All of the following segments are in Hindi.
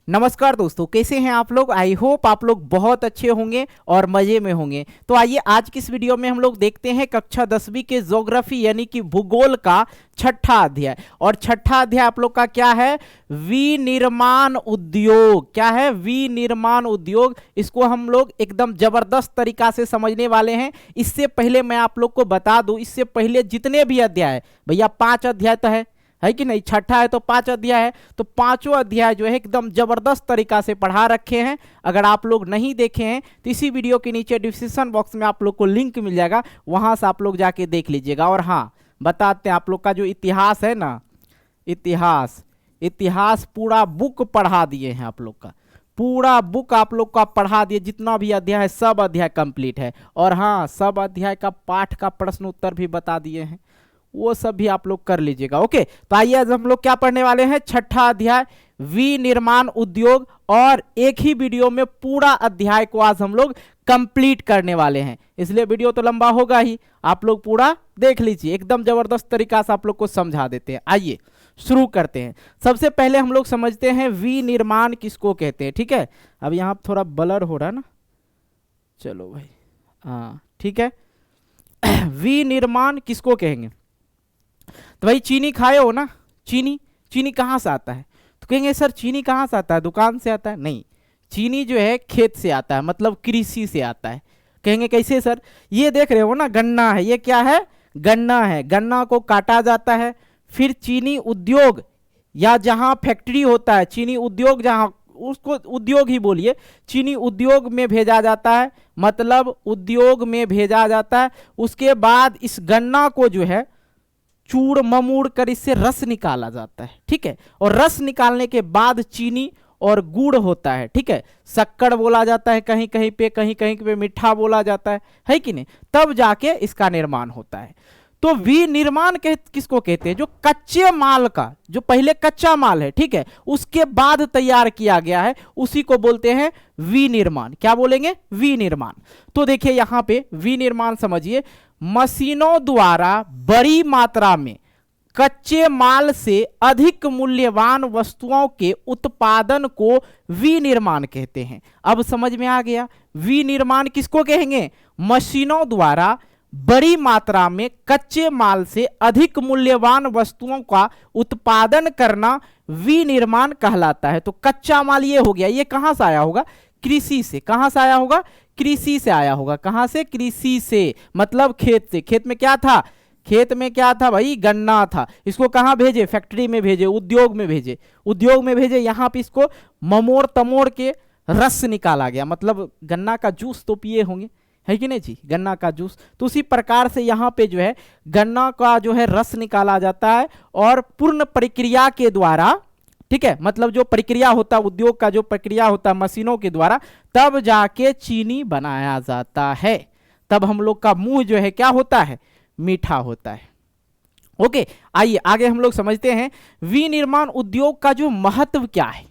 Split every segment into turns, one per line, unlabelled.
नमस्कार दोस्तों, कैसे हैं आप लोग। आई होप आप लोग बहुत अच्छे होंगे और मजे में होंगे। तो आइए आज की इस वीडियो में हम लोग देखते हैं कक्षा 10वीं के ज्योग्राफी यानी कि भूगोल का छठा अध्याय। और छठा अध्याय आप लोग का क्या है? विनिर्माण उद्योग। क्या है? विनिर्माण उद्योग। इसको हम लोग एकदम जबरदस्त तरीका से समझने वाले हैं। इससे पहले मैं आप लोग को बता दूं, इससे पहले जितने भी अध्याय, भैया 5 अध्याय तो है कि नहीं, छठा है तो 5 अध्याय है, तो पांचों अध्याय जो है एकदम जबरदस्त तरीका से पढ़ा रखे हैं। अगर आप लोग नहीं देखे हैं तो इसी वीडियो के नीचे डिस्क्रिप्शन बॉक्स में आप लोग को लिंक मिल जाएगा, वहां से आप लोग जाके देख लीजिएगा। और हाँ, बताते हैं आप लोग का जो इतिहास है ना, इतिहास पूरा बुक पढ़ा दिए हैं आप लोग का, पूरा बुक आप लोग का पढ़ा दिए। जितना भी अध्याय है सब अध्याय कंप्लीट है। और हाँ, सब अध्याय का पाठ का प्रश्न उत्तर भी बता दिए हैं, वो सब भी आप लोग कर लीजिएगा। ओके, तो आइए आज हम लोग क्या पढ़ने वाले हैं? छठा अध्याय विनिर्माण उद्योग। और एक ही वीडियो में पूरा अध्याय को आज हम लोग कंप्लीट करने वाले हैं, इसलिए वीडियो तो लंबा होगा ही, आप लोग पूरा देख लीजिए। एकदम जबरदस्त तरीका से आप लोग को समझा देते हैं। आइए शुरू करते हैं। सबसे पहले हम लोग समझते हैं विनिर्माण किसको कहते हैं। ठीक है, अब यहाँ थोड़ा ब्लर हो रहा है ना, चलो भाई, हाँ ठीक है। विनिर्माण किसको कहेंगे? तो भाई चीनी खाए हो ना, चीनी कहाँ से आता है? तो कहेंगे सर चीनी कहाँ से आता है, दुकान से आता है? नहीं, चीनी जो है खेत से आता है, मतलब कृषि से आता है। कहेंगे कैसे सर? ये देख रहे हो ना, गन्ना है, ये क्या है? गन्ना है। गन्ना को काटा जाता है, फिर चीनी उद्योग या जहाँ फैक्ट्री होता है, चीनी उद्योग जहाँ, उसको उद्योग ही बोलिए, चीनी उद्योग में भेजा जाता है, मतलब उद्योग में भेजा जाता है। उसके बाद इस गन्ना को जो है चूड़ ममूड़ कर इससे रस निकाला जाता है। ठीक है, और रस निकालने के बाद चीनी और गुड़ होता है। ठीक है, शक्कर बोला जाता है कहीं कहीं पे मीठा बोला जाता है कि नहीं, तब जाके इसका निर्माण होता है। तो विनिर्माण किसको कहते हैं? जो कच्चे माल का, जो पहले कच्चा माल है, ठीक है, उसके बाद तैयार किया गया है, उसी को बोलते हैं विनिर्माण। क्या बोलेंगे? विनिर्माण। तो देखिए यहां पे विनिर्माण समझिए, मशीनों द्वारा बड़ी मात्रा में कच्चे माल से अधिक मूल्यवान वस्तुओं के उत्पादन को विनिर्माण कहते हैं। अब समझ में आ गया, विनिर्माण किसको कहेंगे? मशीनों द्वारा बड़ी मात्रा में कच्चे माल से अधिक मूल्यवान वस्तुओं का उत्पादन करना विनिर्माण कहलाता है। तो कच्चा माल ये हो गया, ये कहां से आया होगा? कृषि से। कहां से आया होगा? कृषि से आया होगा। कहां से? कृषि से, मतलब खेत से। खेत में क्या था? खेत में क्या था भाई? गन्ना था। इसको कहां भेजे? फैक्ट्री में भेजे, उद्योग में भेजे, उद्योग में भेजे। यहां पे इसको ममोड़ तमोड़ के रस निकाला गया, मतलब गन्ना का जूस तो पिए होंगे, है कि नहीं जी, गन्ना का जूस। तो उसी प्रकार से यहाँ पे जो है गन्ना का जो है रस निकाला जाता है, और पूर्ण प्रक्रिया के द्वारा, ठीक है, मतलब जो प्रक्रिया होता है उद्योग का, जो प्रक्रिया होता है मशीनों के द्वारा, तब जाके चीनी बनाया जाता है। तब हम लोग का मुंह जो है क्या होता है? मीठा होता है। ओके, आइए आगे हम लोग समझते हैं विनिर्माण उद्योग का जो महत्व क्या है।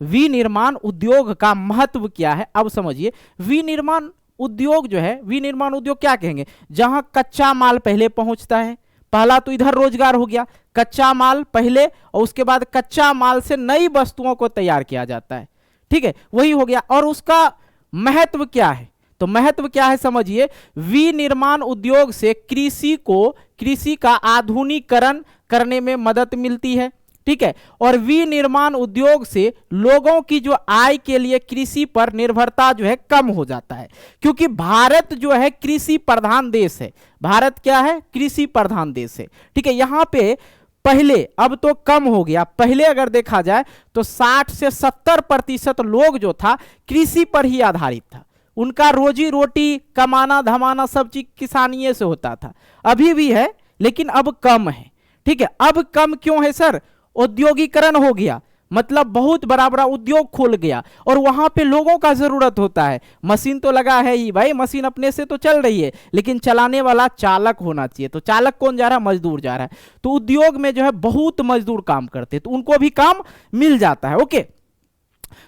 विनिर्माण उद्योग का महत्व क्या है, अब समझिए। विनिर्माण उद्योग जो है, विनिर्माण उद्योग क्या कहेंगे? जहां कच्चा माल पहले पहुंचता है। पहला तो इधर रोजगार हो गया, कच्चा माल पहले, और उसके बाद कच्चा माल से नई वस्तुओं को तैयार किया जाता है। ठीक है, वही हो गया। और उसका महत्व क्या है? तो महत्व क्या है समझिए, विनिर्माण उद्योग से कृषि का आधुनिकीकरण करने में मदद मिलती है। ठीक है, और विनिर्माण उद्योग से लोगों की जो आय के लिए कृषि पर निर्भरता जो है कम हो जाता है, क्योंकि भारत जो है कृषि प्रधान देश है। भारत क्या है? कृषि प्रधान देश है। ठीक है, यहां पे पहले, अब तो कम हो गया, पहले अगर देखा जाए तो 60 से 70% लोग जो था कृषि पर ही आधारित था। उनका रोजी रोटी, कमाना धमाना सब चीज किसानिये से होता था। अभी भी है लेकिन अब कम है। ठीक है, अब कम क्यों है सर? औद्योगिकरण हो गया, मतलब बहुत बड़ा बड़ा उद्योग खुल गया, और वहां पे लोगों का जरूरत होता है। मशीन तो लगा है ही भाई, मशीन अपने से तो चल रही है, लेकिन चलाने वाला चालक होना चाहिए। तो चालक कौन जा रहा है? मजदूर जा रहा है। तो उद्योग में जो है बहुत मजदूर काम करते हैं, तो उनको भी काम मिल जाता है। ओके,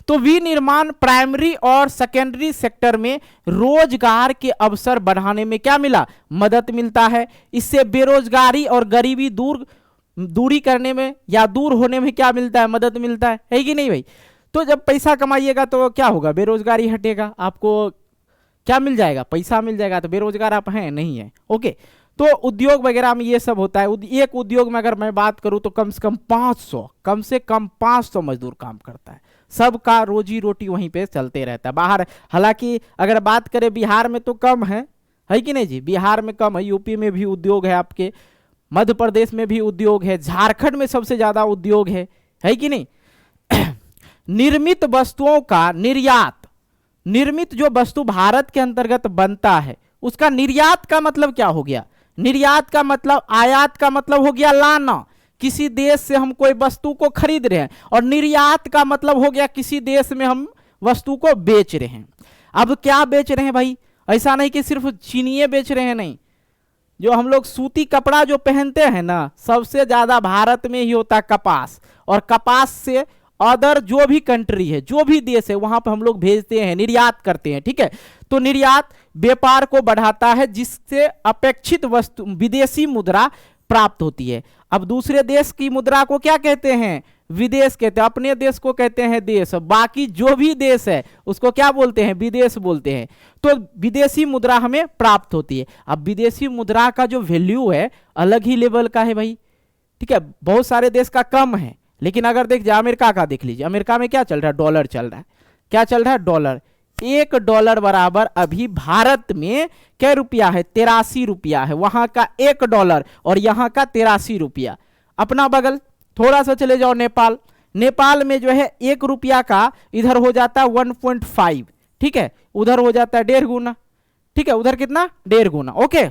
तो विनिर्माण प्राइमरी और सेकेंडरी सेक्टर में रोजगार के अवसर बढ़ाने में क्या मिला? मदद मिलता है। इससे बेरोजगारी और गरीबी दूरी करने में या दूर होने में क्या मिलता है? मदद मिलता है कि नहीं भाई? तो जब पैसा कमाइएगा तो क्या होगा, बेरोजगारी हटेगा, आपको क्या मिल जाएगा, पैसा मिल जाएगा। तो बेरोजगार आप हैं नहीं है। ओके, तो उद्योग वगैरह में ये सब होता है। एक उद्योग में अगर मैं बात करूं तो कम से कम 500 मजदूर काम करता है। सबका रोजी रोटी वहीं पे चलते रहता है बाहर। हालांकि अगर बात करें बिहार में तो कम है कि नहीं जी, बिहार में कम है, यूपी में भी उद्योग है, आपके मध्य प्रदेश में भी उद्योग है, झारखंड में सबसे ज्यादा उद्योग है कि नहीं। निर्मित वस्तुओं का निर्यात, निर्मित जो वस्तु भारत के अंतर्गत बनता है उसका निर्यात का मतलब क्या हो गया, निर्यात का मतलब, आयात का मतलब हो गया लाना, किसी देश से हम कोई वस्तु को खरीद रहे हैं, और निर्यात का मतलब हो गया किसी देश में हम वस्तु को बेच रहे हैं। अब क्या बेच रहे हैं भाई, ऐसा नहीं कि सिर्फ चीनिये बेच रहे हैं, नहीं, जो हम लोग सूती कपड़ा जो पहनते हैं ना, सबसे ज्यादा भारत में ही होता है कपास, और कपास से अदर जो भी कंट्री है, जो भी देश है, वहां पर हम लोग भेजते हैं, निर्यात करते हैं। ठीक है, तो निर्यात व्यापार को बढ़ाता है जिससे अपेक्षित वस्तु विदेशी मुद्रा प्राप्त होती है। अब दूसरे देश की मुद्रा को क्या कहते हैं, विदेश कहते हैं, अपने देश को कहते हैं देश, बाकी जो भी देश है उसको क्या बोलते हैं, विदेश बोलते हैं। तो विदेशी मुद्रा हमें प्राप्त होती है। अब विदेशी मुद्रा का जो वैल्यू है अलग ही लेवल का है भाई। ठीक है, बहुत सारे देश का कम है, लेकिन अगर देख जाए अमेरिका का देख लीजिए, अमेरिका में क्या चल रहा है, डॉलर चल रहा है। क्या चल रहा है, डॉलर। $1 बराबर अभी भारत में क्या रुपया है, 83 रुपया है। वहां का $1 और यहां का 83 रुपया। अपना बगल थोड़ा सा चले जाओ नेपाल, नेपाल में जो है 1 रुपया का इधर हो जाता है 1.5। ठीक है, उधर हो जाता है 1.5 गुना। ठीक है, उधर कितना, 1.5 गुना। ओके,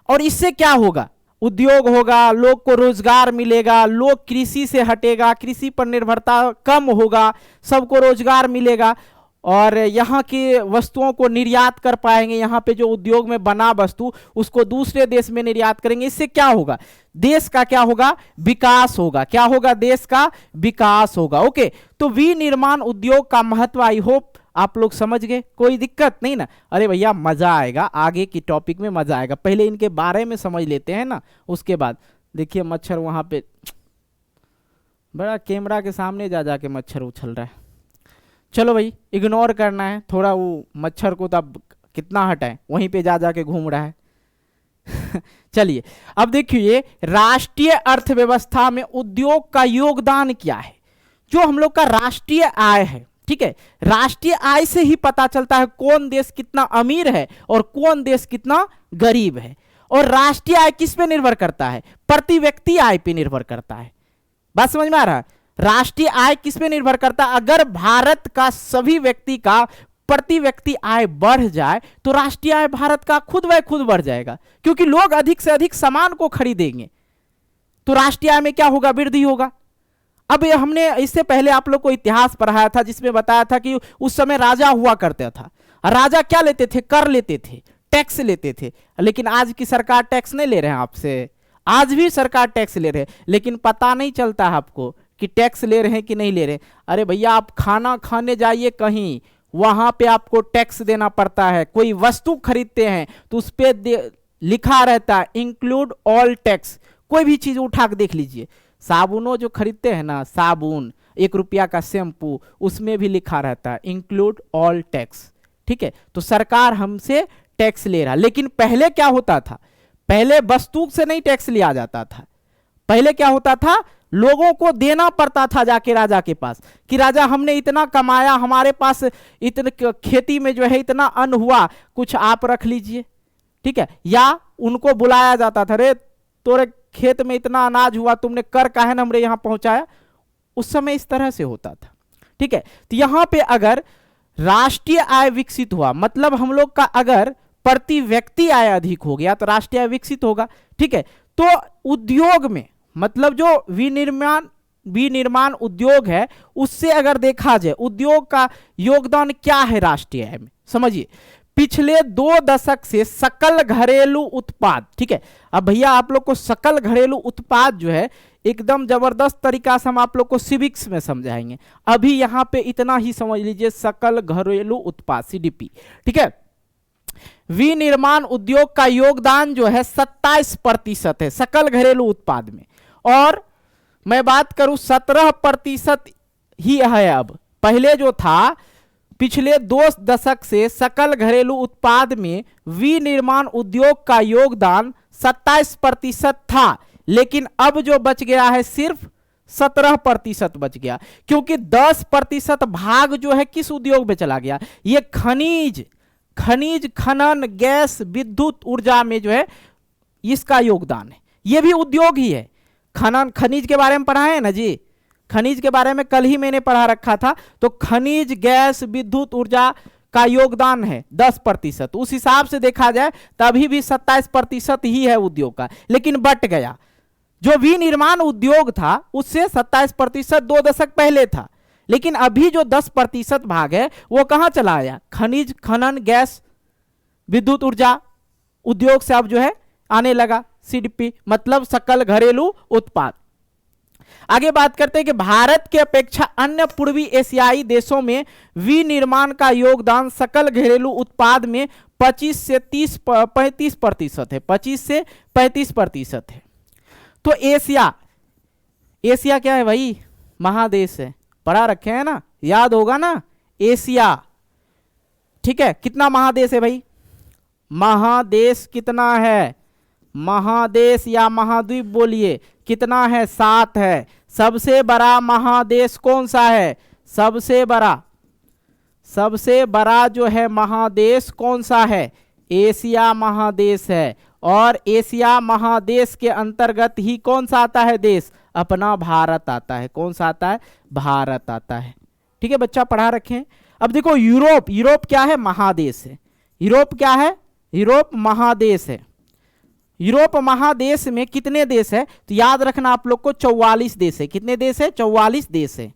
और इससे क्या होगा, उद्योग होगा, लोग को रोजगार मिलेगा, लोग कृषि से हटेगा, कृषि पर निर्भरता कम होगा, सबको रोजगार मिलेगा, और यहाँ की वस्तुओं को निर्यात कर पाएंगे। यहाँ पे जो उद्योग में बना वस्तु उसको दूसरे देश में निर्यात करेंगे। इससे क्या होगा, देश का क्या होगा, विकास होगा। क्या होगा, देश का विकास होगा। ओके, तो विनिर्माण उद्योग का महत्व आई होप आप लोग समझ गए, कोई दिक्कत नहीं ना। अरे भैया मजा आएगा, आगे की टॉपिक में मजा आएगा, पहले इनके बारे में समझ लेते हैं ना, उसके बाद। देखिए मच्छर वहां पे बड़ा कैमरा के सामने जा जाके मच्छर उछल रहा है। चलो भाई, इग्नोर करना है थोड़ा, वो मच्छर को तो अब कितना हटाए, वहीं पे जा जाके घूम रहा है। चलिए अब देखिए, राष्ट्रीय अर्थव्यवस्था में उद्योग का योगदान क्या है। जो हम लोग का राष्ट्रीय आय है, ठीक है, राष्ट्रीय आय से ही पता चलता है कौन देश कितना अमीर है और कौन देश कितना गरीब है। और राष्ट्रीय आय किस पे निर्भर करता है, प्रति व्यक्ति आय पे निर्भर करता है। बात समझ में आ रहा है, राष्ट्रीय आय किस पे निर्भर करता है। अगर भारत का सभी व्यक्ति का प्रति व्यक्ति आय बढ़ जाए तो राष्ट्रीय आय भारत का खुद ब खुद बढ़ जाएगा, क्योंकि लोग अधिक से अधिक सामान को खरीदेंगे, तो राष्ट्रीय आय में क्या होगा, वृद्धि होगा। अब हमने इससे पहले आप लोग को इतिहास पढ़ाया था जिसमें बताया था कि उस समय राजा हुआ करता था। राजा क्या लेते थे, कर लेते थे, टैक्स लेते थे। लेकिन आज की सरकार टैक्स नहीं ले रहे हैं आपसे, आज भी सरकार टैक्स ले रहे हैं, लेकिन पता नहीं चलता है आपको कि टैक्स ले रहे हैं कि नहीं ले रहे। अरे भैया आप खाना खाने जाइए कहीं, वहां पे आपको टैक्स देना पड़ता है। कोई वस्तु खरीदते हैं तो उस पर लिखा रहता है इंक्लूड ऑल टैक्स। कोई भी चीज उठा के देख लीजिए, साबुनों जो खरीदते हैं ना, साबुन, 1 रुपया का शैम्पू, उसमें भी लिखा रहता है इंक्लूड ऑल टैक्स। ठीक है, तो सरकार हमसे टैक्स ले रहा। लेकिन पहले क्या होता था, पहले वस्तु से नहीं टैक्स लिया जाता था। पहले क्या होता था, लोगों को देना पड़ता था जाके राजा के पास कि राजा हमने इतना कमाया, हमारे पास इतने खेती में जो है इतना अन्न हुआ, कुछ आप रख लीजिए। ठीक है, या उनको बुलाया जाता था, रे तोरे खेत में इतना अनाज हुआ, तुमने कर काहे न हमरे यहां पहुंचाया। उस समय इस तरह से होता था। ठीक है, तो यहां पे अगर राष्ट्रीय आय विकसित हुआ, मतलब हम लोग का अगर प्रति व्यक्ति आय अधिक हो गया तो राष्ट्रीय आय विकसित होगा। ठीक है, तो उद्योग में मतलब जो विनिर्माण उद्योग है उससे अगर देखा जाए उद्योग का योगदान क्या है राष्ट्रीय आय में, समझिए। पिछले 2 दशक से सकल घरेलू उत्पाद, ठीक है, अब भैया आप लोग को सकल घरेलू उत्पाद जो है एकदम जबरदस्त तरीका से हम आप लोग को सिविक्स में समझाएंगे। अभी यहां पे इतना ही समझ लीजिए, सकल घरेलू उत्पाद सीडीपी। ठीक है, विनिर्माण उद्योग का योगदान जो है 27% है सकल घरेलू उत्पाद में, और मैं बात करूं 17% ही है अब। पहले जो था पिछले 2 दशक से सकल घरेलू उत्पाद में विनिर्माण उद्योग का योगदान 27% था, लेकिन अब जो बच गया है सिर्फ 17% बच गया, क्योंकि 10% भाग जो है किस उद्योग में चला गया, ये खनिज खनन, गैस, विद्युत ऊर्जा में जो है इसका योगदान है। ये भी उद्योग ही है। खनिज के बारे में पढ़ा है ना जी, खनिज के बारे में कल ही मैंने पढ़ा रखा था। तो खनिज, गैस, विद्युत ऊर्जा का योगदान है 10%। उस हिसाब से देखा जाए तभी भी 27% ही है उद्योग का, लेकिन बट गया। जो विनिर्माण उद्योग था उससे 27% 2 दशक पहले था, लेकिन अभी जो 10% भाग है वो कहां चला गया, खनिज, खनन, गैस, विद्युत ऊर्जा उद्योग से अब जो है आने लगा सीडीपी, मतलब सकल घरेलू उत्पाद। आगे बात करते हैं कि भारत के अपेक्षा अन्य पूर्वी एशियाई देशों में विनिर्माण का योगदान सकल घरेलू उत्पाद में 25 से 35% है। 25 से 35% है। तो एशिया क्या है भाई, महादेश है, पढ़ा रखे हैं ना, याद होगा ना, एशिया। ठीक है, कितना महादेश है भाई, महादेश कितना है, महादेश या महाद्वीप बोलिए, कितना है, 7 है। सबसे बड़ा महादेश कौन सा है, सबसे बड़ा जो है महादेश कौन सा है, एशिया महादेश है। और एशिया महादेश के अंतर्गत ही कौन सा आता है देश, अपना भारत आता है। कौन सा आता है, भारत आता है। ठीक है बच्चा, पढ़ा रखें। अब देखो यूरोप क्या है, महादेश है। यूरोप क्या है, यूरोप महादेश है। यूरोप महादेश में कितने देश है, तो याद रखना आप लोग को 44 देश है। कितने देश है, 44 देश है।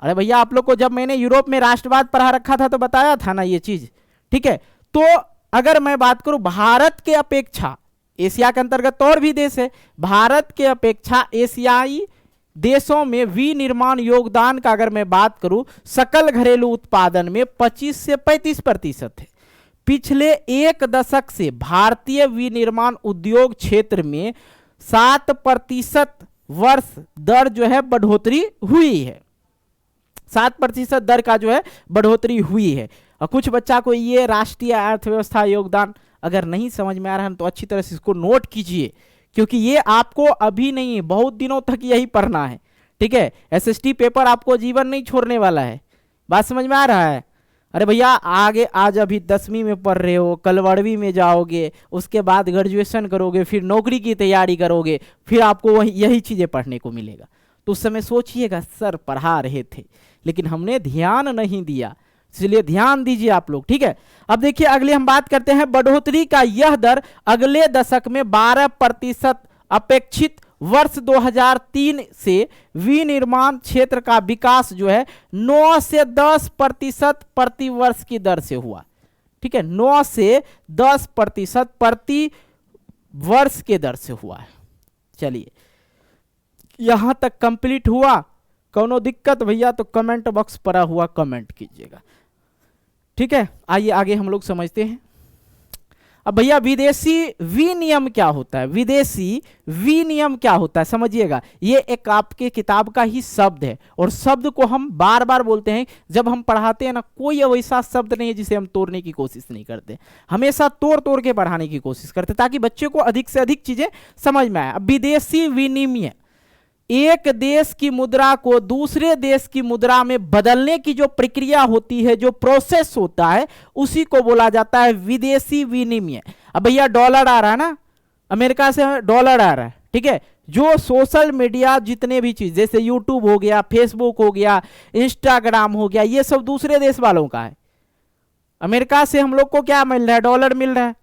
अरे भैया आप लोग को जब मैंने यूरोप में राष्ट्रवाद पढ़ा रखा था तो बताया था ना ये चीज। ठीक है, तो अगर मैं बात करूं भारत के अपेक्षा, एशिया के अंतर्गत तो और भी देश है, भारत के अपेक्षा एशियाई देशों में विनिर्माण योगदान का अगर मैं बात करूं सकल घरेलू उत्पादन में 25 से 35% है। पिछले 1 दशक से भारतीय विनिर्माण उद्योग क्षेत्र में 7% वर्ष दर जो है बढ़ोतरी हुई है। 7% दर का जो है बढ़ोतरी हुई है। और कुछ बच्चा को ये राष्ट्रीय अर्थव्यवस्था योगदान अगर नहीं समझ में आ रहा है तो अच्छी तरह से इसको नोट कीजिए, क्योंकि ये आपको अभी नहीं, बहुत दिनों तक यही पढ़ना है। ठीक है, एसएसटी पेपर आपको जीवन नहीं छोड़ने वाला है। बात समझ में आ रहा है। अरे भैया आगे आज अभी 10वीं में पढ़ रहे हो, कल 12वीं में जाओगे, उसके बाद ग्रेजुएशन करोगे, फिर नौकरी की तैयारी करोगे, फिर आपको वही यही चीज़ें पढ़ने को मिलेगा। तो उस समय सोचिएगा सर पढ़ा रहे थे लेकिन हमने ध्यान नहीं दिया, इसलिए ध्यान दीजिए आप लोग। ठीक है, अब देखिए अगले हम बात करते हैं बढ़ोतरी का। यह दर अगले दशक में 12% अपेक्षित। वर्ष 2003 से विनिर्माण क्षेत्र का विकास जो है 9 से 10% प्रति वर्ष की दर से हुआ। ठीक है, 9 से 10% प्रति वर्ष के दर से हुआ है। चलिए यहां तक कंप्लीट हुआ। कोनो दिक्कत भैया तो कमेंट बॉक्स पड़ा हुआ कमेंट कीजिएगा। ठीक है, आइए आगे हम लोग समझते हैं। अब भैया विदेशी विनियम क्या होता है, विदेशी विनियम क्या होता है समझिएगा। ये एक आपके किताब का ही शब्द है और शब्द को हम बार बार बोलते हैं जब हम पढ़ाते हैं ना। कोई वैसा शब्द नहीं है जिसे हम तोड़ने की कोशिश नहीं करते, हमेशा तोड़ तोड़ के पढ़ाने की कोशिश करते ताकि बच्चे को अधिक से अधिक चीजें समझ में आए। अब विदेशी विनिमय, एक देश की मुद्रा को दूसरे देश की मुद्रा में बदलने की जो प्रक्रिया होती है, जो प्रोसेस होता है, उसी को बोला जाता है विदेशी विनिमय। अब भैया डॉलर आ रहा है ना, अमेरिका से डॉलर आ रहा है। ठीक है, जो सोशल मीडिया जितने भी चीज जैसे यूट्यूब हो गया, फेसबुक हो गया, इंस्टाग्राम हो गया, ये सब दूसरे देश वालों का है। अमेरिका से हम लोग को क्या मिल रहा है, डॉलर मिल रहा है।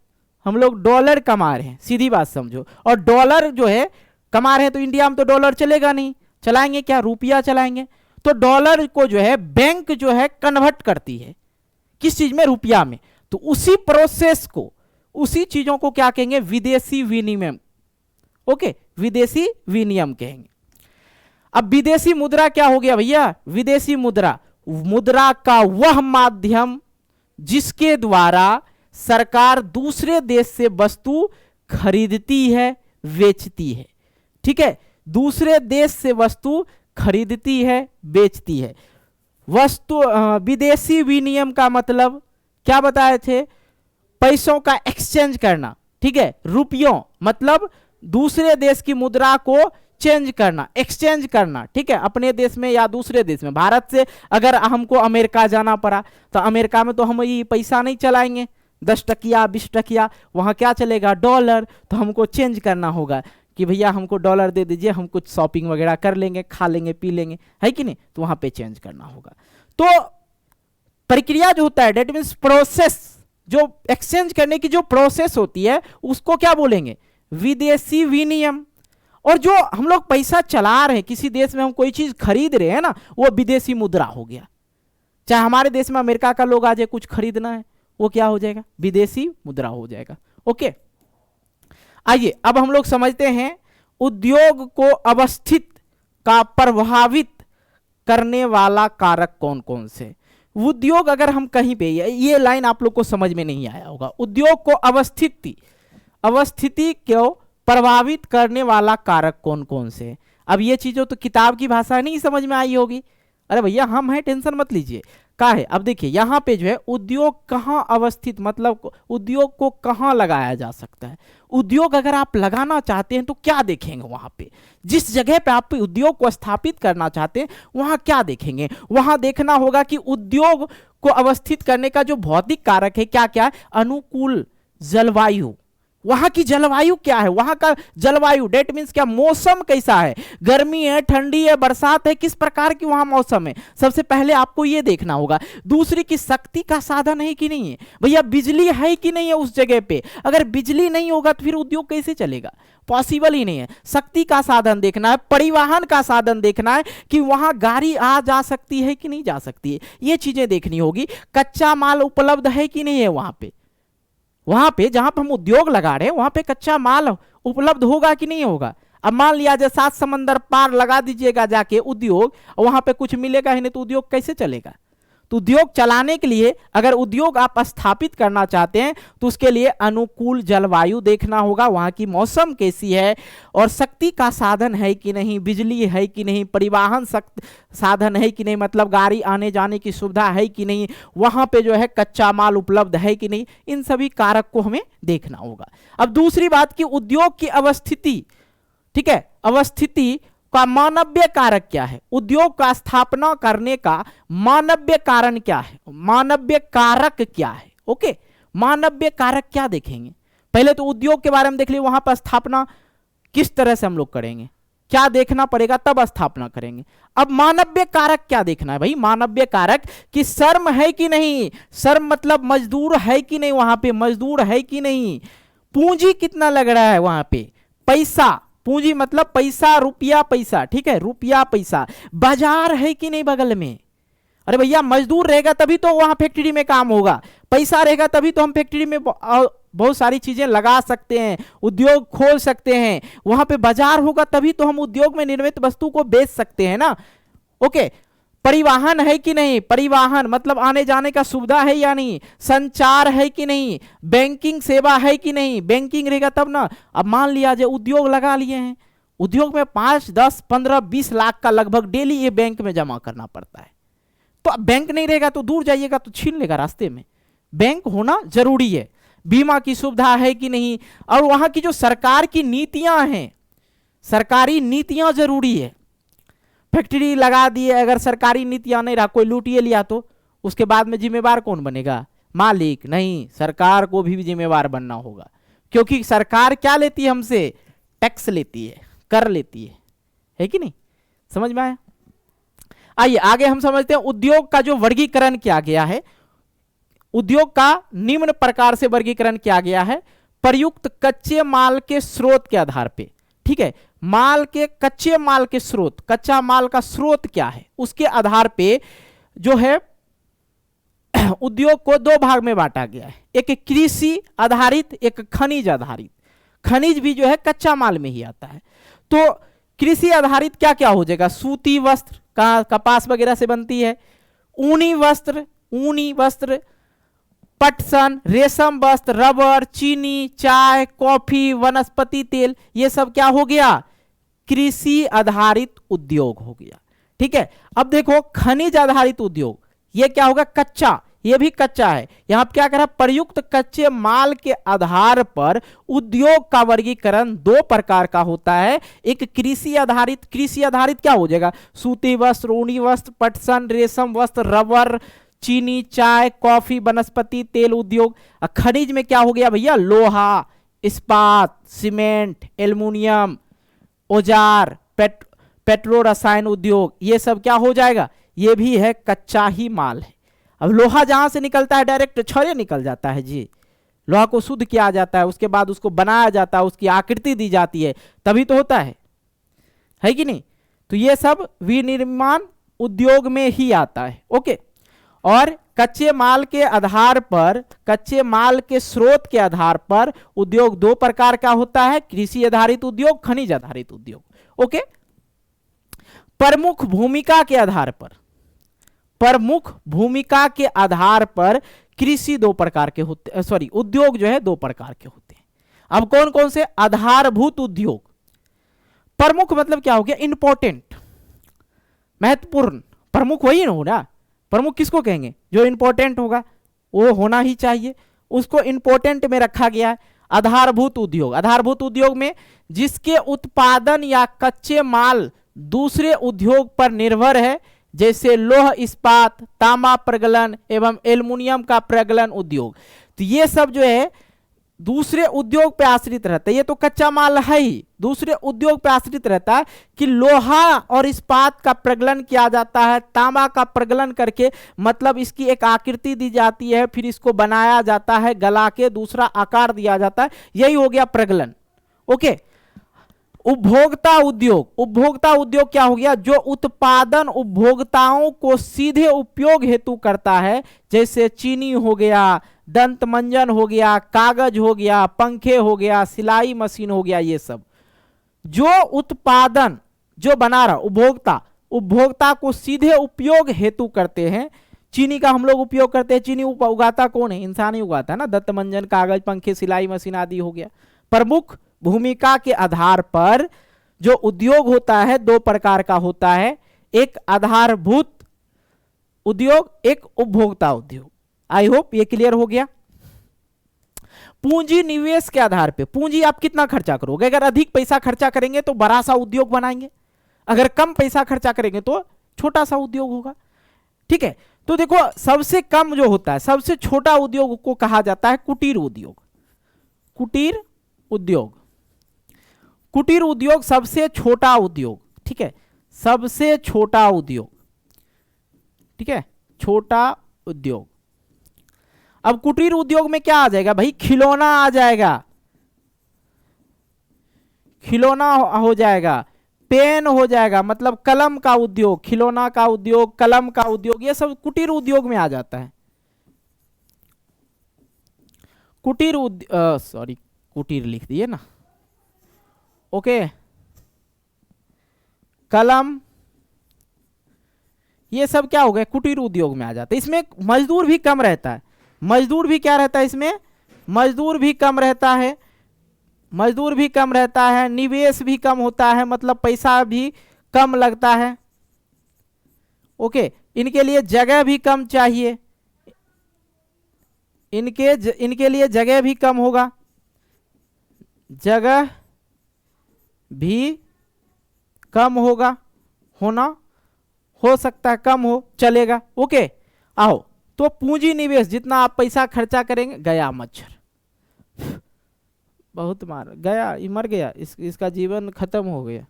हम लोग डॉलर कमा रहे हैं, सीधी बात समझो। और डॉलर जो है कमा रहे हैं तो इंडिया में तो डॉलर चलेगा नहीं, चलाएंगे क्या, रुपया चलाएंगे। तो डॉलर को जो है बैंक जो है कन्वर्ट करती है किस चीज में, रुपया में। तो उसी प्रोसेस को, उसी चीजों को क्या कहेंगे, विदेशी विनिमय। ओके, विदेशी विनिमय कहेंगे। अब विदेशी मुद्रा क्या हो गया भैया, विदेशी मुद्रा, मुद्रा का वह माध्यम जिसके द्वारा सरकार दूसरे देश से वस्तु खरीदती है, बेचती है। ठीक है, दूसरे देश से वस्तु खरीदती है, बेचती है। वस्तु विदेशी विनिमय का मतलब क्या बताए थे? पैसों का एक्सचेंज करना, ठीक है। रुपयों मतलब दूसरे देश की मुद्रा को चेंज करना, एक्सचेंज करना, ठीक है, अपने देश में या दूसरे देश में। भारत से अगर हमको अमेरिका जाना पड़ा तो अमेरिका में तो हम ये पैसा नहीं चलाएंगे 10 टकिया 20 टकिया, वहाँ क्या चलेगा? डॉलर। तो हमको चेंज करना होगा कि भैया हमको डॉलर दे दीजिए, हम कुछ शॉपिंग वगैरह कर लेंगे, खा लेंगे, पी लेंगे, है कि नहीं? तो वहाँ पे चेंज करना होगा। तो प्रक्रिया जो होता है, डेट मीन्स प्रोसेस, जो एक्सचेंज करने की जो प्रोसेस होती है उसको क्या बोलेंगे? विदेशी विनिमय। और जो हम लोग पैसा चला रहे हैं, किसी देश में हम कोई चीज खरीद रहे हैं ना, वो विदेशी मुद्रा हो गया। चाहे हमारे देश में अमेरिका का लोग आ जाए, कुछ खरीदना है, वो क्या हो जाएगा? विदेशी मुद्रा हो जाएगा। ओके, आइए अब हम लोग समझते हैं उद्योग को अवस्थित का प्रभावित करने वाला कारक कौन कौन से। उद्योग अगर हम कहीं पे, ये लाइन आप लोग को समझ में नहीं आया होगा, उद्योग को अवस्थिति को प्रभावित करने वाला कारक कौन कौन से। अब ये चीजों तो किताब की भाषा नहीं समझ में आई होगी। अरे भैया हम हैं, टेंशन मत लीजिए। का है, अब देखिए यहाँ पे जो है उद्योग कहाँ अवस्थित, मतलब उद्योग को कहाँ लगाया जा सकता है। उद्योग अगर आप लगाना चाहते हैं तो क्या देखेंगे वहां पे? जिस जगह पे आप उद्योग को स्थापित करना चाहते हैं वहां क्या देखेंगे? वहां देखना होगा कि उद्योग को अवस्थित करने का जो भौतिक कारक है क्या क्या है? अनुकूल जलवायु, वहां की जलवायु क्या है, वहां का जलवायु डेट मीन्स क्या, मौसम कैसा है, गर्मी है, ठंडी है, बरसात है, किस प्रकार की वहां मौसम है, सबसे पहले आपको यह देखना होगा। दूसरी की शक्ति का साधन है कि नहीं है, भैया बिजली है कि नहीं है उस जगह पे। अगर बिजली नहीं होगा तो फिर उद्योग कैसे चलेगा? पॉसिबल ही नहीं है। शक्ति का साधन देखना है, परिवहन का साधन देखना है कि वहां गाड़ी आ जा सकती है कि नहीं जा सकती है, ये चीजें देखनी होगी। कच्चा माल उपलब्ध है कि नहीं है वहां पे जहां पर हम उद्योग लगा रहे हैं वहां पे कच्चा माल उपलब्ध होगा कि नहीं होगा। अब मान लिया जाए 7 समंदर पार लगा दीजिएगा जाके उद्योग, वहां पे कुछ मिलेगा ही नहीं तो उद्योग कैसे चलेगा? तो उद्योग चलाने के लिए, अगर उद्योग आप स्थापित करना चाहते हैं तो उसके लिए अनुकूल जलवायु देखना होगा, वहां की मौसम कैसी है, और शक्ति का साधन है कि नहीं, बिजली है कि नहीं, परिवहन साधन है कि नहीं, मतलब गाड़ी आने जाने की सुविधा है कि नहीं, वहां पे जो है कच्चा माल उपलब्ध है कि नहीं, इन सभी कारक को हमें देखना होगा। अब दूसरी बात कि उद्योग की अवस्थिति, ठीक है, अवस्थिति का मानवीय कारक क्या है, उद्योग का स्थापना करने का मानवीय कारण क्या है, मानवीय कारक क्या है। ओके, मानवीय कारक क्या देखेंगे? पहले तो उद्योग के बारे में देख लिए, वहां पर स्थापना किस तरह से हम लोग करेंगे, क्या देखना पड़ेगा, तब स्थापना करेंगे। अब मानवीय कारक क्या देखना है भाई? मानवीय कारक कि श्रम है कि नहीं, श्रम मतलब मजदूर है कि नहीं, वहां पे मजदूर है कि नहीं, पूंजी कितना लग रहा है वहां पे, पैसा, पूंजी मतलब पैसा, रुपया पैसा, ठीक है, रुपया पैसा, बाजार है कि नहीं बगल में। अरे भैया मजदूर रहेगा तभी तो वहां फैक्ट्री में काम होगा, पैसा रहेगा तभी तो हम फैक्ट्री में बहुत सारी चीजें लगा सकते हैं, उद्योग खोल सकते हैं, वहां पे बाजार होगा तभी तो हम उद्योग में निर्मित वस्तु को बेच सकते हैं ना। ओके, परिवहन है कि नहीं, परिवहन मतलब आने जाने का सुविधा है या नहीं, संचार है कि नहीं, बैंकिंग सेवा है कि नहीं, बैंकिंग रहेगा तब ना। अब मान लिया जाए उद्योग लगा लिए हैं, उद्योग में 5, 10, 15, 20 लाख का लगभग डेली ये बैंक में जमा करना पड़ता है। तो अब बैंक नहीं रहेगा तो दूर जाइएगा तो छीन लेगा रास्ते में, बैंक होना जरूरी है। बीमा की सुविधा है कि नहीं, और वहां की जो सरकार की नीतियां हैं, सरकारी नीतियां जरूरी है। फैक्ट्री लगा दिए, अगर सरकारी नीतियां नहीं रहा, कोई लूटिए लिया तो उसके बाद में जिम्मेवार कौन बनेगा? मालिक नहीं, सरकार को भी जिम्मेवार बनना होगा, क्योंकि सरकार क्या लेती है हमसे? टैक्स लेती है, कर लेती है कि नहीं? समझ में आया? आइए आगे हम समझते हैं उद्योग का जो वर्गीकरण किया गया है। उद्योग का निम्न प्रकार से वर्गीकरण किया गया है, प्रयुक्त कच्चे माल के स्रोत के आधार पे, ठीक है, माल के कच्चे माल के स्रोत, कच्चा माल का स्रोत क्या है, उसके आधार पे जो है उद्योग को 2 भाग में बांटा गया है, एक कृषि आधारित, एक खनिज आधारित। खनिज भी जो है कच्चा माल में ही आता है। तो कृषि आधारित क्या क्या हो जाएगा? सूती वस्त्र, कपास वगैरह से बनती है, ऊनी वस्त्र, पटसन, रेशम वस्त्र, रबर, चीनी, चाय, कॉफी, वनस्पति तेल, ये सब क्या हो गया? कृषि आधारित उद्योग हो गया। ठीक है। अब देखो खनिज आधारित उद्योग, ये क्या होगा, कच्चा, ये भी कच्चा है। यहां पर क्या करा, प्रयुक्त कच्चे माल के आधार पर उद्योग का वर्गीकरण दो प्रकार का होता है। एक कृषि आधारित, कृषि आधारित क्या हो जाएगा, सूती वस्त्र, ऊनी वस्त्र, पटसन, रेशम वस्त्र, रबर, चीनी, चाय, कॉफी, वनस्पति तेल उद्योग। खनिज में क्या हो गया भैया, लोहा, इस्पात, सीमेंट, एल्युमिनियम, औजार, पेट्रो रसायन उद्योग, ये सब क्या हो जाएगा, ये भी है कच्चा ही माल है। अब लोहा जहां से निकलता है डायरेक्ट छड़े निकल जाता है जी, लोहा को शुद्ध किया जाता है, उसके बाद उसको बनाया जाता है, उसकी आकृति दी जाती है, तभी तो होता है कि नहीं। तो ये सब विनिर्माण उद्योग में ही आता है। ओके। और कच्चे माल के आधार पर, कच्चे माल के स्रोत के आधार पर उद्योग दो प्रकार का होता है, कृषि आधारित उद्योग, खनिज आधारित उद्योग। ओके। प्रमुख भूमिका के आधार पर, प्रमुख भूमिका के आधार पर कृषि दो प्रकार के होते, सॉरी उद्योग जो है दो प्रकार के होते हैं। अब कौन कौन से, आधारभूत उद्योग, प्रमुख मतलब क्या हो गया, इंपॉर्टेंट, महत्वपूर्ण, प्रमुख वही ना होना, प्रमुख किसको कहेंगे, जो इंपॉर्टेंट होगा, वो होना ही चाहिए, उसको इंपॉर्टेंट में रखा गया है। आधारभूत उद्योग, आधारभूत उद्योग में जिसके उत्पादन या कच्चे माल दूसरे उद्योग पर निर्भर है, जैसे लौह इस्पात, तांबा प्रगलन एवं एल्युमिनियम का प्रगलन उद्योग। तो ये सब जो है दूसरे उद्योग पे आश्रित रहता है। ये तो कच्चा माल है ही, दूसरे उद्योग पे आश्रित रहता है कि लोहा और इस्पात का प्रगलन किया जाता है, तांबा का प्रगलन करके, मतलब इसकी एक आकृति दी जाती है, फिर इसको बनाया जाता है, गला के दूसरा आकार दिया जाता है, यही हो गया प्रगलन। ओके। उपभोक्ता उद्योग, उपभोक्ता उद्योग क्या हो गया, जो उत्पादन उपभोक्ताओं को सीधे उपयोग हेतु करता है, जैसे चीनी हो गया, दंत मंजन हो गया, कागज हो गया, पंखे हो गया, सिलाई मशीन हो गया, ये सब जो उत्पादन जो बना रहा उपभोक्ता, उपभोक्ता को सीधे उपयोग हेतु करते हैं। चीनी का हम लोग उपयोग करते हैं, चीनी उगाता कौन है, इंसान ही उगाता है ना, दंत मंजन, कागज, पंखे, सिलाई मशीन आदि हो गया। प्रमुख भूमिका के आधार पर जो उद्योग होता है दो प्रकार का होता है, एक आधारभूत उद्योग, एक उपभोक्ता उद्योग। आई होप ये क्लियर हो गया। पूंजी निवेश के आधार पे, पूंजी आप कितना खर्चा करोगे, अगर अधिक पैसा खर्चा करेंगे तो बड़ा सा उद्योग बनाएंगे, अगर कम पैसा खर्चा करेंगे तो छोटा सा उद्योग होगा। ठीक है। तो देखो सबसे कम जो होता है, सबसे छोटा उद्योग को कहा जाता है कुटीर उद्योग। कुटीर उद्योग, कुटीर उद्योग सबसे छोटा उद्योग। ठीक है, सबसे छोटा उद्योग। ठीक है, छोटा उद्योग। अब कुटीर उद्योग में क्या आ जाएगा भाई, खिलौना आ जाएगा, खिलौना हो जाएगा, पेन हो जाएगा, मतलब कलम का उद्योग, खिलौना का उद्योग, कलम का उद्योग, ये सब कुटीर उद्योग में आ जाता है। कुटीर सॉरी कुटीर लिख दिए ना, ओके। कलम, ये सब क्या हो गया, कुटीर उद्योग में आ जाता है। इसमें मजदूर भी कम रहता है, मजदूर भी क्या रहता है इसमें, मजदूर भी कम रहता है, मजदूर भी कम रहता है, निवेश भी कम होता है, मतलब पैसा भी कम लगता है। ओके, इनके लिए जगह भी कम चाहिए, इनके लिए जगह भी कम होगा, जगह भी कम होगा, होना हो सकता है कम हो, चलेगा। ओके, आओ तो पूंजी निवेश, जितना आप पैसा खर्चा करेंगे, गया मच्छर, बहुत मार गया, ये मर गया, इसका जीवन खत्म हो गया।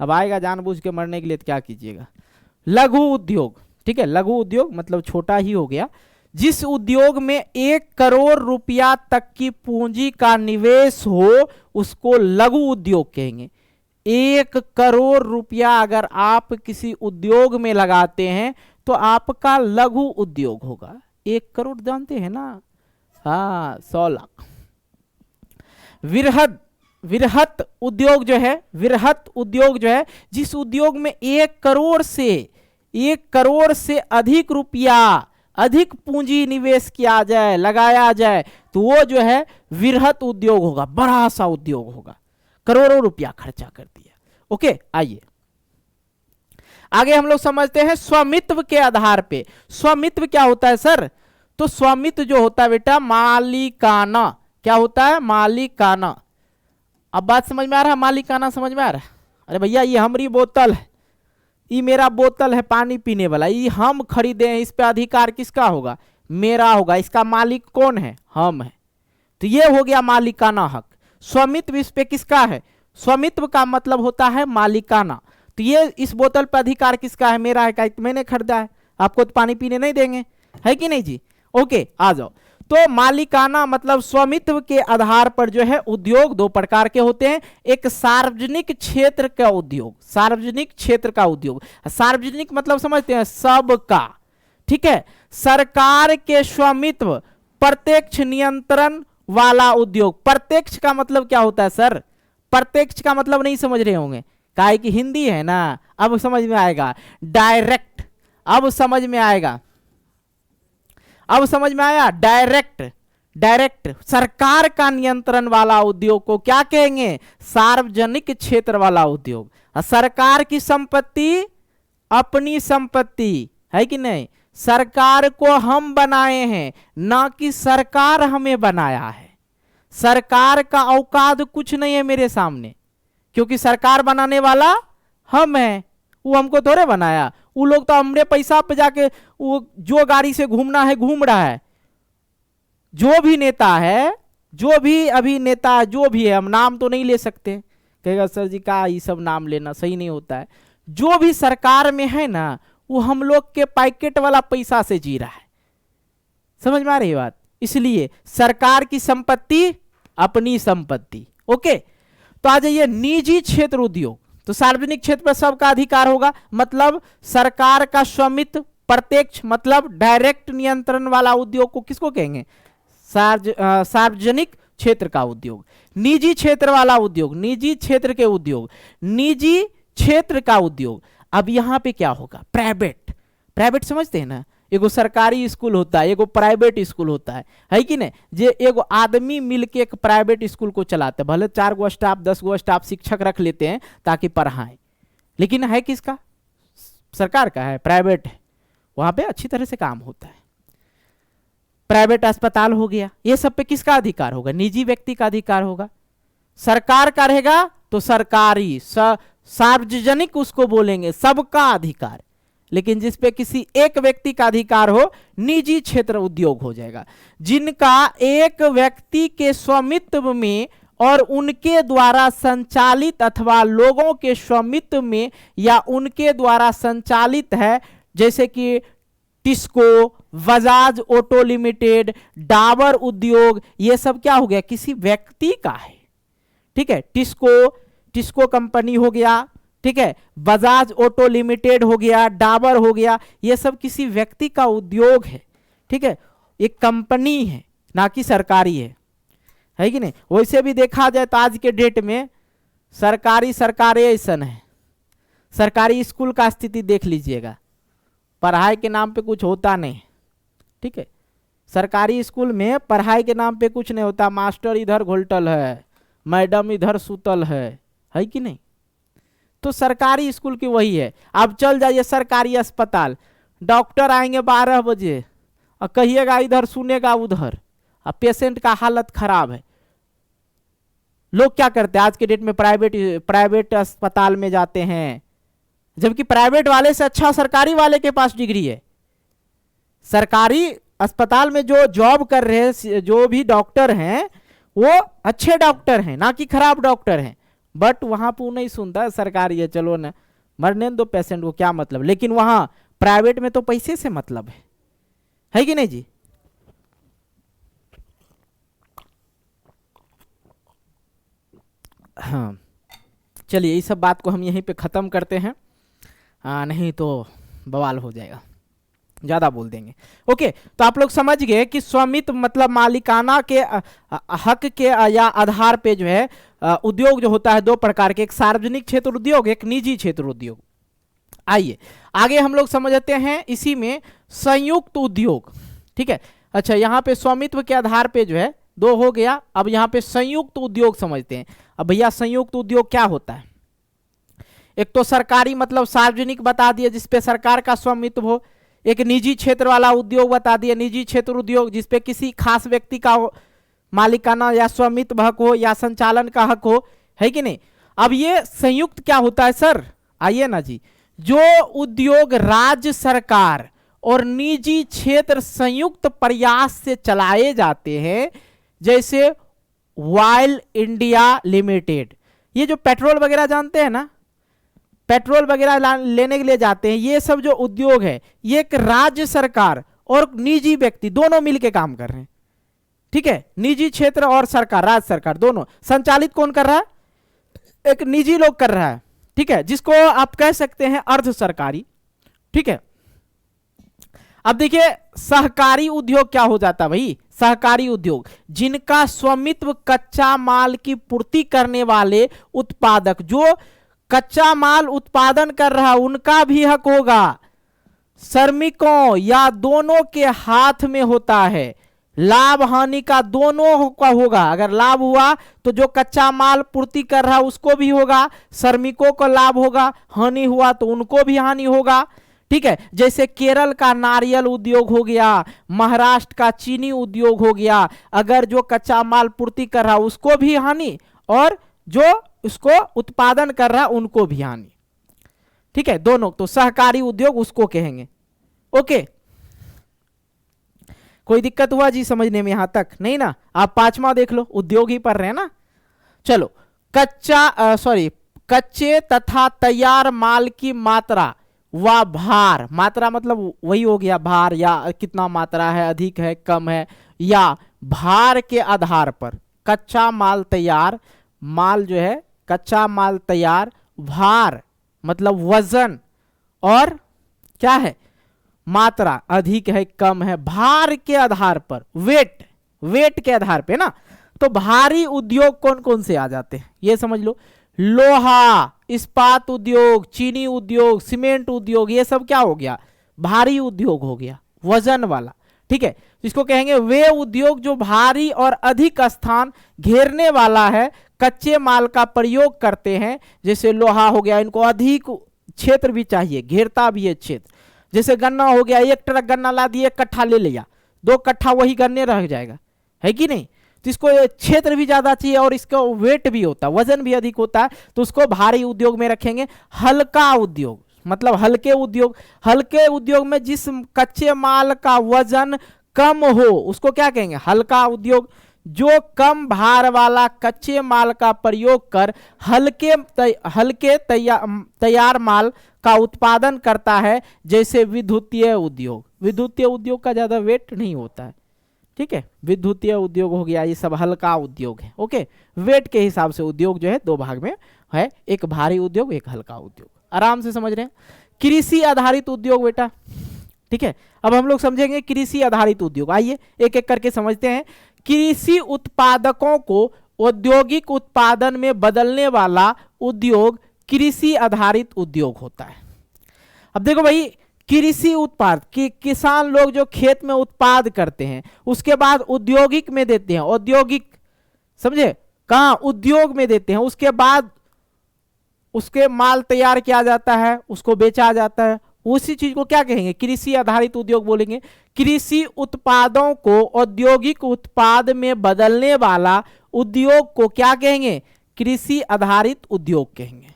अब आएगा जानबूझ के मरने के लिए, तो क्या कीजिएगा। लघु उद्योग, ठीक है, लघु उद्योग मतलब छोटा ही हो गया, जिस उद्योग में 1 करोड़ रुपया तक की पूंजी का निवेश हो उसको लघु उद्योग कहेंगे। 1 करोड़ रुपया अगर आप किसी उद्योग में लगाते हैं तो आपका लघु उद्योग होगा। 1 करोड़ जानते हैं ना, हाँ 100 लाख। विरहत उद्योग जो है, विरहत उद्योग जो है, जिस उद्योग में 1 करोड़ से अधिक रुपया, अधिक पूंजी निवेश किया जाए, लगाया जाए, तो वो जो है विरहत उद्योग होगा, बड़ा सा उद्योग होगा, करोड़ों रुपया खर्चा कर दिया, ओके, आइए आगे हम लोग समझते हैं स्वामित्व के आधार पे। स्वामित्व क्या होता है सर? तो स्वामित्व जो होता है बेटा मालिकाना, क्या होता है? मालिकाना। अब बात समझ में आ रहा है? मालिकाना समझ में आ रहा है? अरे भैया ये हमारी बोतल है, ये मेरा बोतल है पानी पीने वाला, ये हम खरीदे हैं, इस पे अधिकार किसका होगा? मेरा होगा। इसका मालिक कौन है? हम है। तो ये हो गया मालिकाना हक। स्वामित्व इस पे किसका है? स्वामित्व का मतलब होता है मालिकाना। तो ये इस बोतल पर अधिकार किसका है? मेरा है। क्या मैंने खरीदा है, आपको तो पानी पीने नहीं देंगे, है कि नहीं जी? ओके, आ जाओ। तो मालिकाना मतलब स्वामित्व के आधार पर जो है उद्योग दो प्रकार के होते हैं। एक सार्वजनिक क्षेत्र का उद्योग, सार्वजनिक क्षेत्र का उद्योग, सार्वजनिक मतलब समझते हैं सबका, ठीक है। सरकार के स्वामित्व प्रत्यक्ष नियंत्रण वाला उद्योग। प्रत्यक्ष का मतलब क्या होता है सर? प्रत्यक्ष का मतलब नहीं समझ रहे होंगे, काहे कि हिंदी है ना, अब समझ में आएगा। डायरेक्ट, अब समझ में आएगा, अब समझ में आया। डायरेक्ट, डायरेक्ट सरकार का नियंत्रण वाला उद्योग को क्या कहेंगे? सार्वजनिक क्षेत्र वाला उद्योग। सरकार की संपत्ति अपनी संपत्ति, है कि नहीं? सरकार को हम बनाए हैं, ना कि सरकार हमें बनाया है। सरकार का औकात कुछ नहीं है मेरे सामने, क्योंकि सरकार बनाने वाला हम हैं, वो हमको थोड़े बनाया। वो लोग तो हमरे पैसा पे जाके वो जो गाड़ी से घूमना है घूम रहा है। जो भी नेता है, जो भी अभिनेता, जो भी है, हम नाम तो नहीं ले सकते, कहेगा सर जी का ये सब नाम लेना सही नहीं होता है। जो भी सरकार में है ना, वो हम लोग के पैकेट वाला पैसा से जी रहा है। समझ में आ रही बात? इसलिए सरकार की संपत्ति अपनी संपत्ति। ओके, तो आ जाइए निजी क्षेत्र उद्योग। तो सार्वजनिक क्षेत्र पर सबका अधिकार होगा, मतलब सरकार का स्वामित्व प्रत्यक्ष मतलब डायरेक्ट नियंत्रण वाला उद्योग को किसको कहेंगे? सार्वजनिक क्षेत्र का उद्योग। निजी क्षेत्र वाला उद्योग, निजी क्षेत्र के उद्योग, निजी क्षेत्र का उद्योग। अब यहां पे क्या होगा? प्राइवेट। प्राइवेट समझते हैं ना, एगो सरकारी स्कूल होता है, एगो प्राइवेट स्कूल होता है कि नहीं? जे एगो आदमी मिलके एक प्राइवेट स्कूल को चलाते हैं, भले 4 गो स्टाफ 10 गो स्टाफ शिक्षक रख लेते हैं ताकि पढ़ाएं, लेकिन है किसका? सरकार का है, प्राइवेट है, वहां पे अच्छी तरह से काम होता है। प्राइवेट अस्पताल हो गया, ये सब पे किसका अधिकार होगा? निजी व्यक्ति का अधिकार होगा। सरकार का रहेगा तो सरकारी, सार्वजनिक उसको बोलेंगे, सबका अधिकार। लेकिन जिस पे किसी एक व्यक्ति का अधिकार हो, निजी क्षेत्र उद्योग हो जाएगा। जिनका एक व्यक्ति के स्वामित्व में और उनके द्वारा संचालित अथवा लोगों के स्वामित्व में या उनके द्वारा संचालित है, जैसे कि टिस्को, बजाज ऑटो लिमिटेड, डाबर उद्योग, ये सब क्या हो गया? किसी व्यक्ति का है, ठीक है। टिस्को कंपनी हो गया, ठीक है, बजाज ऑटो लिमिटेड हो गया, डाबर हो गया, ये सब किसी व्यक्ति का उद्योग है, ठीक है। एक कंपनी है, ना कि सरकारी है कि नहीं? वैसे भी देखा जाए तो आज के डेट में सरकारी ऐसा है। सरकारी स्कूल का स्थिति देख लीजिएगा, पढ़ाई के नाम पे कुछ होता नहीं, ठीक है। सरकारी स्कूल में पढ़ाई के नाम पे कुछ नहीं होता। मास्टर इधर घोलटल है, मैडम इधर सुतल है कि नहीं? तो सरकारी स्कूल की वही है। अब चल जाइए सरकारी अस्पताल, डॉक्टर आएंगे 12 बजे और कहिएगा इधर, सुनेगा उधर, अब पेशेंट का हालत खराब है। लोग क्या करते हैं आज के डेट में? प्राइवेट अस्पताल में जाते हैं, जबकि प्राइवेट वाले से अच्छा सरकारी वाले के पास डिग्री है। सरकारी अस्पताल में जो जॉब कर रहे हैं, जो भी डॉक्टर हैं, वो अच्छे डॉक्टर हैं, ना कि खराब डॉक्टर हैं। बट वहां पर नहीं सुनता है, सरकारी है चलो ना, मरने दो पेशेंट को, क्या मतलब। लेकिन वहां प्राइवेट में तो पैसे से मतलब है कि नहीं जी? हाँ, चलिए इस सब बात को हम यहीं पे ख़त्म करते हैं, नहीं तो बवाल हो जाएगा, ज़्यादा बोल देंगे। ओके, तो आप लोग समझ गए कि स्वामित्व मतलब मालिकाना के हक के या आधार पे जो है उद्योग जो होता है दो प्रकार के, एक सार्वजनिक क्षेत्र उद्योग, एक निजी क्षेत्र उद्योग। आइए आगे हम लोग समझते हैं इसी में संयुक्त उद्योग, ठीक है। अच्छा, यहाँ पे स्वामित्व के आधार पे जो है दो हो गया, अब यहाँ पे संयुक्त उद्योग समझते हैं। अब भैया संयुक्त उद्योग क्या होता है? एक तो सरकारी मतलब सार्वजनिक बता दिया जिसपे सरकार का स्वामित्व हो, एक निजी क्षेत्र वाला उद्योग बता दिया, निजी क्षेत्र उद्योग जिसपे किसी खास व्यक्ति का मालिकाना या स्वामित्व हक हो या संचालन का हक हो, है कि नहीं। अब ये संयुक्त क्या होता है सर, आइए ना जी, जो उद्योग राज्य सरकार और निजी क्षेत्र संयुक्त प्रयास से चलाए जाते हैं, जैसे ऑयल इंडिया लिमिटेड, ये जो पेट्रोल वगैरह जानते हैं ना, पेट्रोल वगैरह लेने के लिए जाते हैं, ये सब जो उद्योग है ये एक राज्य सरकार और निजी व्यक्ति दोनों मिलकर काम कर रहे हैं, ठीक है। निजी क्षेत्र और सरकार, राज्य सरकार दोनों, संचालित कौन कर रहा है, एक निजी लोग कर रहा है, ठीक है, जिसको आप कह सकते हैं अर्ध सरकारी, ठीक है। अब देखिए सहकारी उद्योग क्या हो जाता है भाई, सहकारी उद्योग जिनका स्वामित्व कच्चा माल की पूर्ति करने वाले उत्पादक, जो कच्चा माल उत्पादन कर रहा है उनका भी हक होगा, श्रमिकों या दोनों के हाथ में होता है, लाभ हानि का दोनों का होगा। अगर लाभ हुआ तो जो कच्चा माल पूर्ति कर रहा है उसको भी होगा, श्रमिकों को लाभ होगा, हानि हुआ तो उनको भी हानि होगा, ठीक है। जैसे केरल का नारियल उद्योग हो गया, महाराष्ट्र का चीनी उद्योग हो गया, अगर जो कच्चा माल पूर्ति कर रहा है उसको भी हानि और जो उसको उत्पादन कर रहा है उनको भी हानि, ठीक है, दोनों। तो सहकारी उद्योग उसको कहेंगे, ओके। कोई दिक्कत हुआ जी समझने में, यहां तक नहीं ना। आप पांचवा देख लो, उद्योग ही पढ़ रहे हैं ना। चलो, कच्चे तथा तैयार माल की मात्रा व भार, मात्रा मतलब वही हो गया भार, या कितना मात्रा है, अधिक है कम है, या भार के आधार पर कच्चा माल तैयार, माल जो है कच्चा माल तैयार, भार मतलब वजन, और क्या है मात्रा, अधिक है कम है, भार के आधार पर, वेट के आधार पे ना। तो भारी उद्योग कौन कौन से आ जाते हैं ये समझ लो, लोहा, इस्पात उद्योग, चीनी उद्योग, सीमेंट उद्योग, ये सब क्या हो गया, भारी उद्योग हो गया, वजन वाला, ठीक है। इसको कहेंगे वे उद्योग जो भारी और अधिक स्थान घेरने वाला है, कच्चे माल का प्रयोग करते हैं, जैसे लोहा हो गया, इनको अधिक क्षेत्र भी चाहिए, घेरता भी है क्षेत्र। जैसे गन्ना हो गया, एक ट्रक गन्ना ला दिए, 1 कट्ठा ले लिया, 2 कट्ठा वही गन्ने रह जाएगा, है कि नहीं। तो इसको क्षेत्र भी ज्यादा चाहिए और इसका वेट भी होता है, वजन भी अधिक होता है, तो उसको भारी उद्योग में रखेंगे। हल्का उद्योग मतलब हल्के उद्योग, हल्के उद्योग में जिस कच्चे माल का वजन कम हो उसको क्या कहेंगे, हल्का उद्योग। जो कम भार वाला कच्चे माल का प्रयोग कर हल्के तैयार माल का उत्पादन करता है, जैसे विद्युतीय उद्योग। विद्युतीय उद्योग का ज्यादा वेट नहीं होता है, ठीक है। विद्युतीय उद्योग हो गया, ये सब हल्का उद्योग है, ओके। वेट के हिसाब से उद्योग जो है 2 भाग में है, एक भारी उद्योग, एक हल्का उद्योग। आराम से समझ रहे हैं। कृषि आधारित उद्योग बेटा, ठीक है। अब हम लोग समझेंगे कृषि आधारित उद्योग, आइए एक एक करके समझते हैं। कृषि उत्पादकों को औद्योगिक उत्पादन में बदलने वाला उद्योग कृषि आधारित उद्योग होता है। अब देखो भाई, कृषि उत्पाद किसान लोग जो खेत में उत्पाद करते हैं उसके बाद औद्योगिक में देते हैं, औद्योगिक समझे, कहां उद्योग में देते हैं, उसके बाद उसके माल तैयार किया जाता है, उसको बेचा जाता है, उसी चीज को क्या कहेंगे, कृषि आधारित उद्योग बोलेंगे। कृषि उत्पादों को औद्योगिक उत्पाद में बदलने वाला उद्योग को क्या कहेंगे, कृषि आधारित उद्योग कहेंगे।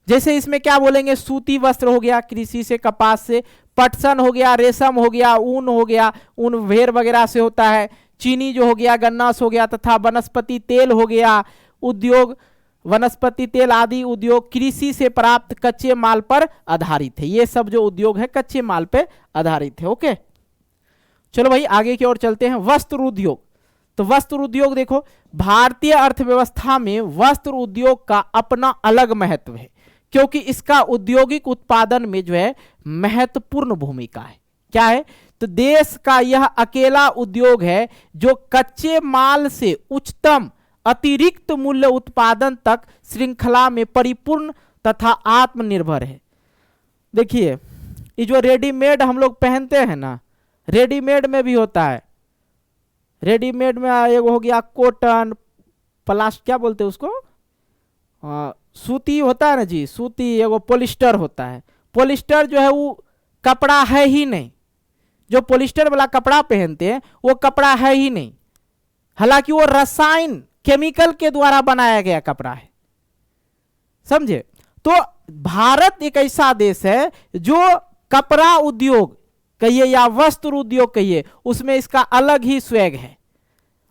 जैसे इसमें क्या बोलेंगे, सूती वस्त्र हो गया, कृषि से कपास से, पटसन हो गया, रेशम हो गया, ऊन हो गया, ऊन भेड़ वगैरह से होता है, चीनी जो हो गया, गन्ना से हो गया, तथा वनस्पति तेल हो गया उद्योग, वनस्पति तेल आदि उद्योग कृषि से प्राप्त कच्चे माल पर आधारित है। ये सब जो उद्योग है कच्चे माल पे आधारित है, ओके। चलो भाई आगे की ओर चलते हैं। वस्त्र उद्योग, तो वस्त्र उद्योग देखो, भारतीय अर्थव्यवस्था में वस्त्र उद्योग का अपना अलग महत्व है, क्योंकि इसका औद्योगिक उत्पादन में जो है महत्वपूर्ण भूमिका है। क्या है, तो देश का यह अकेला उद्योग है जो कच्चे माल से उच्चतम अतिरिक्त मूल्य उत्पादन तक श्रृंखला में परिपूर्ण तथा आत्मनिर्भर है। देखिए ये जो रेडीमेड हम लोग पहनते हैं ना, रेडीमेड में भी होता है, रेडीमेड में एक हो गया कॉटन, प्लास्टिक क्या बोलते हैं उसको, सूती होता है ना जी, सूती एगो पोलिस्टर होता है। पोलिस्टर जो है वो कपड़ा है ही नहीं, जो पोलिस्टर वाला कपड़ा पहनते हैं वो कपड़ा है ही नहीं, हालांकि वो रसायन केमिकल के द्वारा बनाया गया कपड़ा है, समझे। तो भारत एक ऐसा देश है जो कपड़ा उद्योग कहिए या वस्त्र उद्योग कहिए, उसमें इसका अलग ही स्वैग है।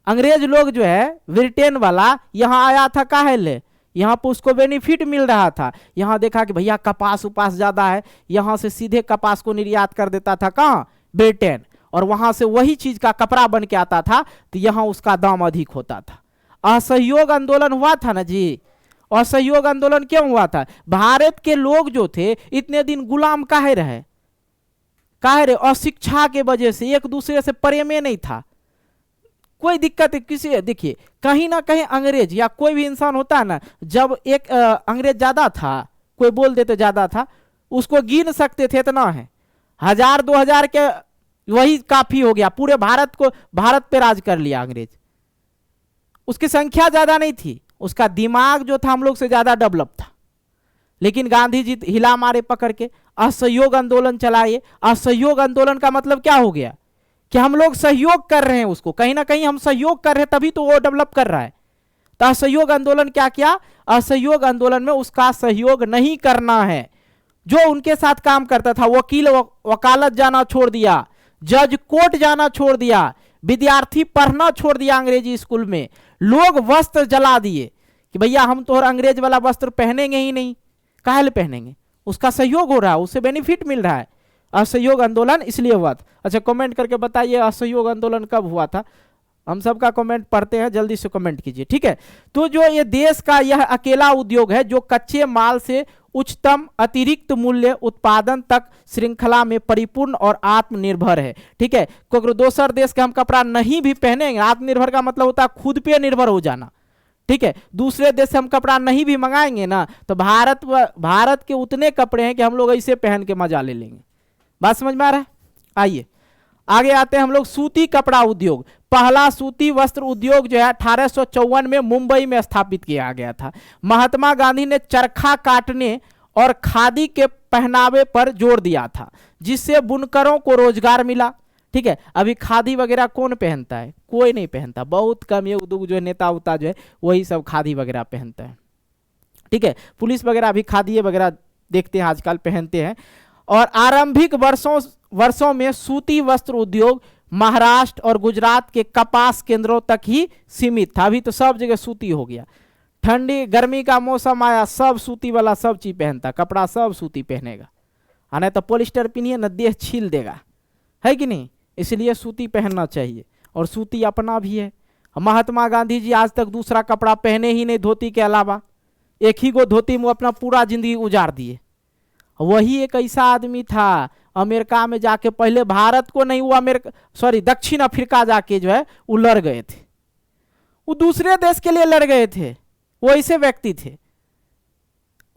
अंग्रेज लोग जो है ब्रिटेन वाला यहाँ आया था काहे ले, यहाँ पर उसको बेनिफिट मिल रहा था। यहाँ देखा कि भैया कपास उपास ज्यादा है, यहाँ से सीधे कपास को निर्यात कर देता था कहाँ, ब्रिटेन, और वहां से वही चीज का कपड़ा बन के आता था, तो यहाँ उसका दाम अधिक होता था। असहयोग आंदोलन हुआ था ना जी। असहयोग आंदोलन क्यों हुआ था? भारत के लोग जो थे इतने दिन गुलाम काहे रहे, काहे रहे? अशिक्षा के वजह से, एक दूसरे से प्रेम नहीं था, कोई दिक्कत किसी, देखिए कहीं ना कहीं अंग्रेज या कोई भी इंसान होता है ना, जब एक अंग्रेज ज्यादा था, कोई बोल देते ज्यादा था, उसको गिन सकते थे, इतना है 1000-2000 के वही काफी हो गया, पूरे भारत को, भारत पे राज कर लिया अंग्रेज। उसकी संख्या ज्यादा नहीं थी, उसका दिमाग जो था हम लोग से ज्यादा डेवलप था। लेकिन गांधी जी हिला मारे पकड़ के, असहयोग आंदोलन चलाए। असहयोग आंदोलन का मतलब क्या हो गया कि हम लोग सहयोग कर रहे हैं उसको, कहीं ना कहीं हम सहयोग कर रहे हैं तभी तो वो डेवलप कर रहा है। तो असहयोग आंदोलन क्या किया? असहयोग आंदोलन में उसका सहयोग नहीं करना है। जो उनके साथ काम करता था, वकील वकालत जाना छोड़ दिया, जज कोर्ट जाना छोड़ दिया, विद्यार्थी पढ़ना छोड़ दिया अंग्रेजी स्कूल में, लोग वस्त्र जला दिए कि भैया हम तो अंग्रेज वाला वस्त्र पहनेंगे ही नहीं, काहे पहनेंगे, उसका सहयोग हो रहा है, उससे बेनिफिट मिल रहा है। असहयोग आंदोलन इसलिए हुआ था। अच्छा कमेंट करके बताइए असहयोग आंदोलन कब हुआ था, हम सबका कमेंट पढ़ते हैं, जल्दी से कमेंट कीजिए, ठीक है। तो जो ये देश का यह अकेला उद्योग है जो कच्चे माल से उच्चतम अतिरिक्त मूल्य उत्पादन तक श्रृंखला में परिपूर्ण और आत्मनिर्भर है, ठीक है। क्योंकि दोसर देश के हम कपड़ा नहीं भी पहनेंगे, आत्मनिर्भर का मतलब होता है खुद पे निर्भर हो जाना, ठीक है। दूसरे देश से हम कपड़ा नहीं भी मंगाएंगे ना, तो भारत के उतने कपड़े हैं कि हम लोग ऐसे पहन के मजा ले लेंगे। बात समझ में आ रहा है? आइए आगे आते हैं हम लोग। सूती कपड़ा उद्योग, पहला सूती वस्त्र उद्योग जो है 1854 में मुंबई में स्थापित किया गया था। महात्मा गांधी ने चरखा काटने और खादी के पहनावे पर जोर दिया था, जिससे बुनकरों को रोजगार मिला, ठीक है। अभी खादी वगैरह कौन पहनता है? कोई नहीं पहनता, बहुत कम, ये उद्योग जो है नेता उता जो है वही सब खादी वगैरह पहनता है, ठीक है। पुलिस वगैरह भी खादी वगैरह देखते हैं आजकल पहनते हैं। और आरंभिक वर्षों में सूती वस्त्र उद्योग महाराष्ट्र और गुजरात के कपास केंद्रों तक ही सीमित था। अभी तो सब जगह सूती हो गया, ठंडी गर्मी का मौसम आया, सब सूती वाला सब चीज पहनता, कपड़ा सब सूती पहनेगा, नहीं तो पॉलिस्टर पहनिए ना देह छील देगा, है कि नहीं। इसलिए सूती पहनना चाहिए, और सूती अपना भी है। महात्मा गांधी जी आज तक दूसरा कपड़ा पहने ही नहीं धोती के अलावा, एक ही को धोती में अपना पूरा जिंदगी उजाड़ दिए। वही एक ऐसा आदमी था अमेरिका में जाके, पहले भारत को नहीं, वो दक्षिण अफ्रीका जाके जो है वो लड़ गए थे, वो दूसरे देश के लिए लड़ गए थे, वो ऐसे व्यक्ति थे।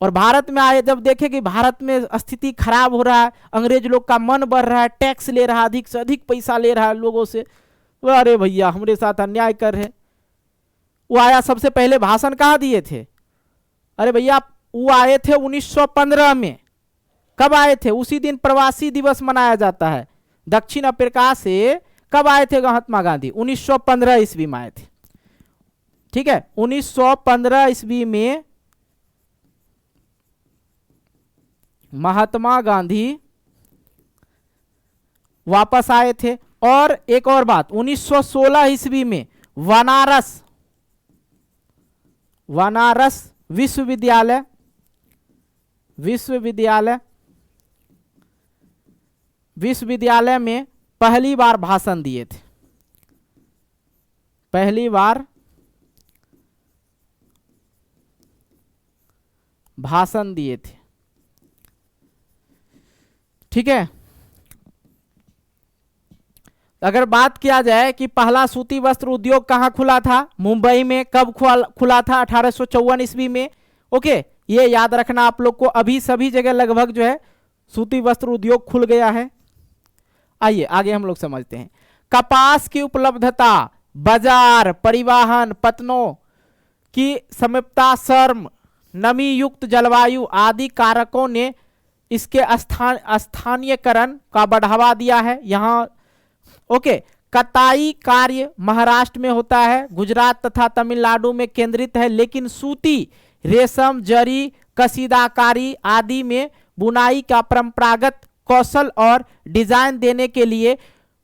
और भारत में आए, जब देखे कि भारत में स्थिति खराब हो रहा है, अंग्रेज लोग का मन बढ़ रहा है, टैक्स ले रहा है, अधिक से अधिक पैसा ले रहा है लोगों से, अरे भैया हमारे साथ अन्याय कर रहे। वो आया, सबसे पहले भाषण कहाँ दिए थे? अरे भैया वो आए थे 1915 में। कब आए थे? उसी दिन प्रवासी दिवस मनाया जाता है। दक्षिण अफ्रीका से कब आए थे महात्मा गांधी? 1915 ईस्वी में आए थे, ठीक है। 1915 ईस्वी में महात्मा गांधी वापस आए थे। और एक और बात, 1916 ईस्वी में बनारस विश्वविद्यालय में पहली बार भाषण दिए थे, पहली बार भाषण दिए थे, ठीक है। अगर बात किया जाए कि पहला सूती वस्त्र उद्योग कहां खुला था, मुंबई में। कब खुला था? 1854 ईस्वी में, ओके। ये याद रखना आप लोग को। अभी सभी जगह लगभग जो है सूती वस्त्र उद्योग खुल गया है। आइए आगे हम लोग समझते हैं। कपास की उपलब्धता, बाजार, परिवहन, पतनों की समीपता, श्रम, नमी युक्त जलवायु आदि कारकों ने इसके स्थानीयकरण का बढ़ावा दिया है। यहाँ ओके, कताई कार्य महाराष्ट्र में होता है, गुजरात तथा तमिलनाडु में केंद्रित है, लेकिन सूती, रेशम, जरी, कसीदाकारी आदि में बुनाई का परंपरागत कौशल और डिजाइन देने के लिए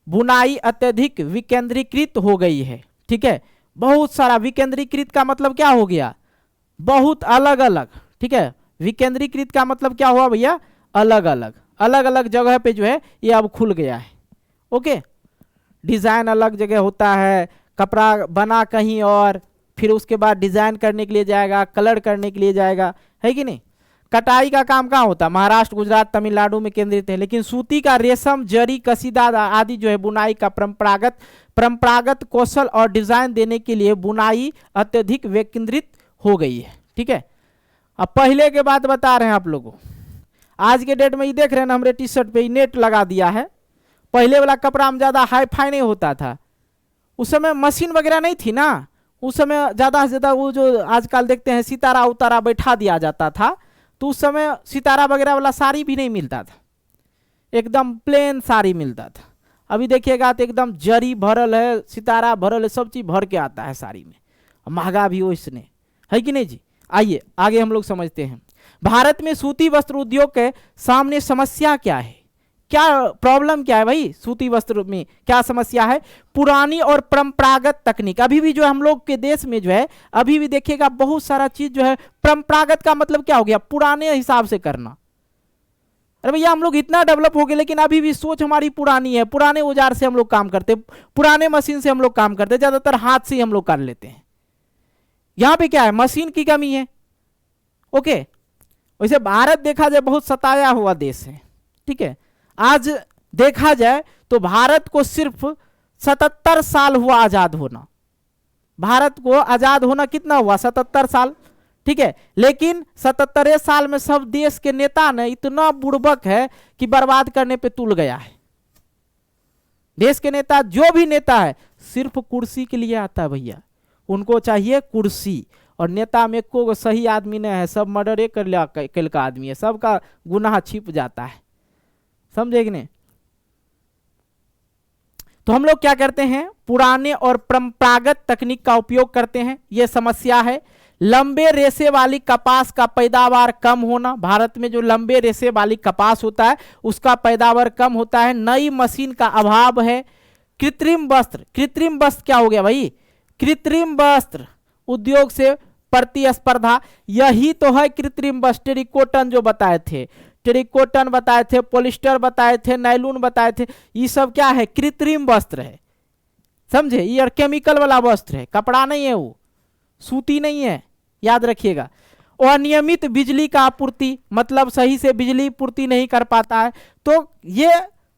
बुनाई अत्यधिक विकेंद्रीकृत हो गई है। ठीक है, बहुत सारा विकेंद्रीकृत का मतलब क्या हो गया, बहुत अलग अलग। ठीक है, विकेंद्रीकृत का मतलब क्या हुआ भैया, अलग अलग जगह पे जो है ये अब खुल गया है। ओके, डिजाइन अलग जगह होता है, कपड़ा बना कहीं और फिर उसके बाद डिजाइन करने के लिए जाएगा, कलर करने के लिए जाएगा, है कि नहीं। कटाई का काम कहाँ होता है, महाराष्ट्र, गुजरात, तमिलनाडु में केंद्रित है, लेकिन सूती का, रेशम, जरी, कसीदा आदि जो है बुनाई का परंपरागत कौशल और डिजाइन देने के लिए बुनाई अत्यधिक विकेंद्रित हो गई है। ठीक है, अब पहले के बात बता रहे हैं आप लोगों। आज के डेट में ये देख रहे हैं ना, हमरे टी शर्ट पे नेट लगा दिया है। पहले वाला कपड़ा में ज़्यादा हाई फाई नहीं होता था, उस समय मशीन वगैरह नहीं थी ना, उस समय ज़्यादा से ज़्यादा वो जो आजकल देखते हैं सितारा उतारा बैठा दिया जाता था, तो उस समय सितारा वगैरह वाला साड़ी भी नहीं मिलता था, एकदम प्लेन साड़ी मिलता था। अभी देखिएगा तो एकदम जरी भरल है, सितारा भरल है, सब चीज़ भर के आता है साड़ी में, महंगा भी हो इसने, है कि नहीं जी। आइए आगे हम लोग समझते हैं, भारत में सूती वस्त्र उद्योग के सामने समस्या क्या है, क्या प्रॉब्लम क्या है भाई, सूती वस्त्र में क्या समस्या है। पुरानी और परंपरागत तकनीक, अभी भी जो है हम लोग के देश में जो है अभी भी देखिएगा बहुत सारा चीज जो है परंपरागत का मतलब क्या हो गया, पुराने हिसाब से करना। अरे भैया हम लोग इतना डेवलप हो गए, लेकिन अभी भी सोच हमारी पुरानी है, पुराने औजार से हम लोग काम करते, पुराने मशीन से हम लोग काम करते, ज्यादातर हाथ से ही हम लोग कर लेते हैं। यहाँ पे क्या है, मशीन की कमी है। ओके, वैसे भारत देखा जाए बहुत सताया हुआ देश है। ठीक है, आज देखा जाए तो भारत को सिर्फ 77 साल हुआ आजाद होना, भारत को आजाद होना कितना हुआ, 77 साल। ठीक है, लेकिन 77 साल में सब देश के नेता ने इतना बुड़बक है कि बर्बाद करने पे तुल गया है। देश के नेता, जो भी नेता है सिर्फ कुर्सी के लिए आता है भैया, उनको चाहिए कुर्सी, और नेता में को सही आदमी नहीं है, सब मर्डर कर का आदमी है, सबका गुनाह छिप जाता है, समझे कि नहीं। तो हम लोग क्या करते हैं, पुराने और परंपरागत तकनीक का उपयोग करते हैं, यह समस्या है। लंबे रेशे वाली कपास का पैदावार कम होना, भारत में जो लंबे रेशे वाली कपास होता है उसका पैदावार कम होता है। नई मशीन का अभाव है। कृत्रिम वस्त्र क्या हो गया भाई, कृत्रिम वस्त्र उद्योग से प्रतिस्पर्धा, यही तो है कृत्रिम वस्त्र। टेरिकोटन जो बताए थे, टेरिकोटन बताए थे, पॉलिस्टर बताए थे, नायलॉन बताए थे, ये सब क्या है, कृत्रिम वस्त्र है, समझे। ये और केमिकल वाला वस्त्र है, कपड़ा नहीं है, वो सूती नहीं है, याद रखिएगा। अनियमित बिजली का आपूर्ति, मतलब सही से बिजली पूर्ति नहीं कर पाता है। तो ये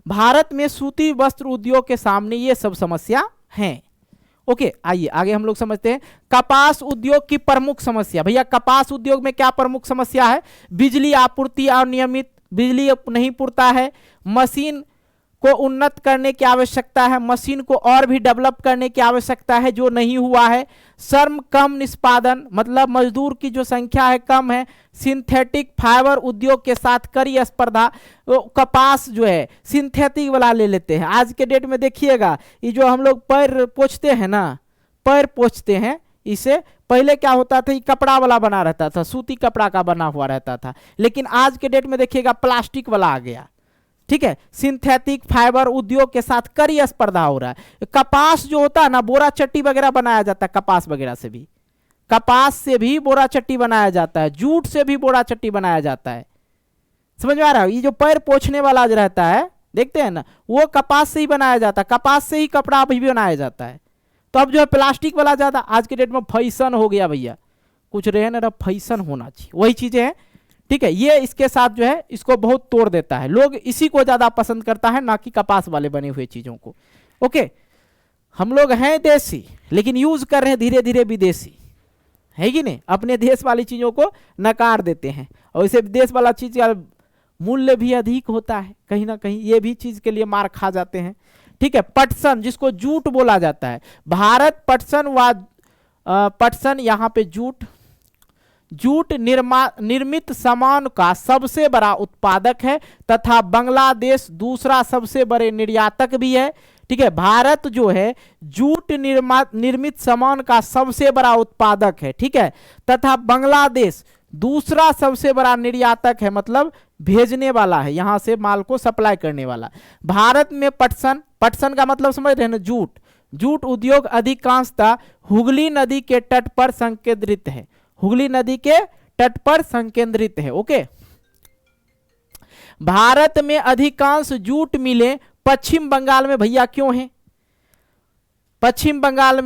भारत में सूती वस्त्र उद्योग के सामने ये सब समस्या हैं। ओके, आइए आगे हम लोग समझते हैं कपास उद्योग की प्रमुख समस्या। भैया कपास उद्योग में क्या प्रमुख समस्या है, बिजली आपूर्ति अनियमित, बिजली नहीं पूर्ता है, मशीन को उन्नत करने की आवश्यकता है, मशीन को और भी डेवलप करने की आवश्यकता है जो नहीं हुआ है। श्रम कम निष्पादन, मतलब मजदूर की जो संख्या है कम है। सिंथेटिक फाइबर उद्योग के साथ कड़ी स्पर्धा, कपास जो है सिंथेटिक वाला ले लेते हैं। आज के डेट में देखिएगा ये जो हम लोग पैर पोंछते हैं ना, पैर पोंछते हैं, इसे पहले क्या होता था, ये कपड़ा वाला बना रहता था, सूती कपड़ा का बना हुआ रहता था, लेकिन आज के डेट में देखिएगा प्लास्टिक वाला आ गया। ठीक है, सिंथेटिक फाइबर उद्योग के साथ कड़ी स्पर्धा हो रहा है। कपास जो होता है ना, बोरा चट्टी वगैरह बनाया जाता है, कपास वगैरह से भी, कपास से भी बोरा चट्टी बनाया जाता है, जूट से भी बोरा चट्टी बनाया जाता है, समझ में आ रहा है। ये जो पैर पोंछने वाला जो रहता है, देखते हैं ना, वो कपास से ही बनाया जाता है, कपास से ही कपड़ा भी बनाया जाता है। तो अब जो है प्लास्टिक वाला ज्यादा आज के डेट में फैशन हो गया भैया, कुछ रहे ना फैशन होना चाहिए, वही चीजें हैं। ठीक है, ये इसके साथ जो है इसको बहुत तोड़ देता है, लोग इसी को ज्यादा पसंद करता है, ना कि कपास वाले बने हुए चीजों को। ओके, हम लोग हैं देसी लेकिन यूज कर रहे हैं धीरे धीरे विदेशी, है कि नहीं, अपने देश वाली चीजों को नकार देते हैं, और इसे देश वाला चीज का मूल्य भी अधिक होता है, कहीं ना कहीं ये भी चीज के लिए मार खा जाते हैं। ठीक है, पटसन जिसको जूट बोला जाता है, भारत पटसन व पटसन यहाँ पे जूट, जूट निर्मित सामान का सबसे बड़ा उत्पादक है तथा बांग्लादेश दूसरा सबसे बड़े निर्यातक भी है। ठीक है, भारत जो है जूट निर्मित सामान का सबसे बड़ा उत्पादक है, ठीक है, तथा बांग्लादेश दूसरा सबसे बड़ा निर्यातक है, मतलब भेजने वाला है, यहां से माल को सप्लाई करने वाला। भारत में पटसन का मतलब समझ रहे हैं ना, जूट उद्योग अधिकांशतः हुगली नदी के तट पर संकेंद्रित है, हुगली नदी के तट पर संकेंद्रित है। ओके, भारत में अधिकांश जूट मिलें पश्चिम बंगाल में भैया क्यों है? पश्चिम बंगाल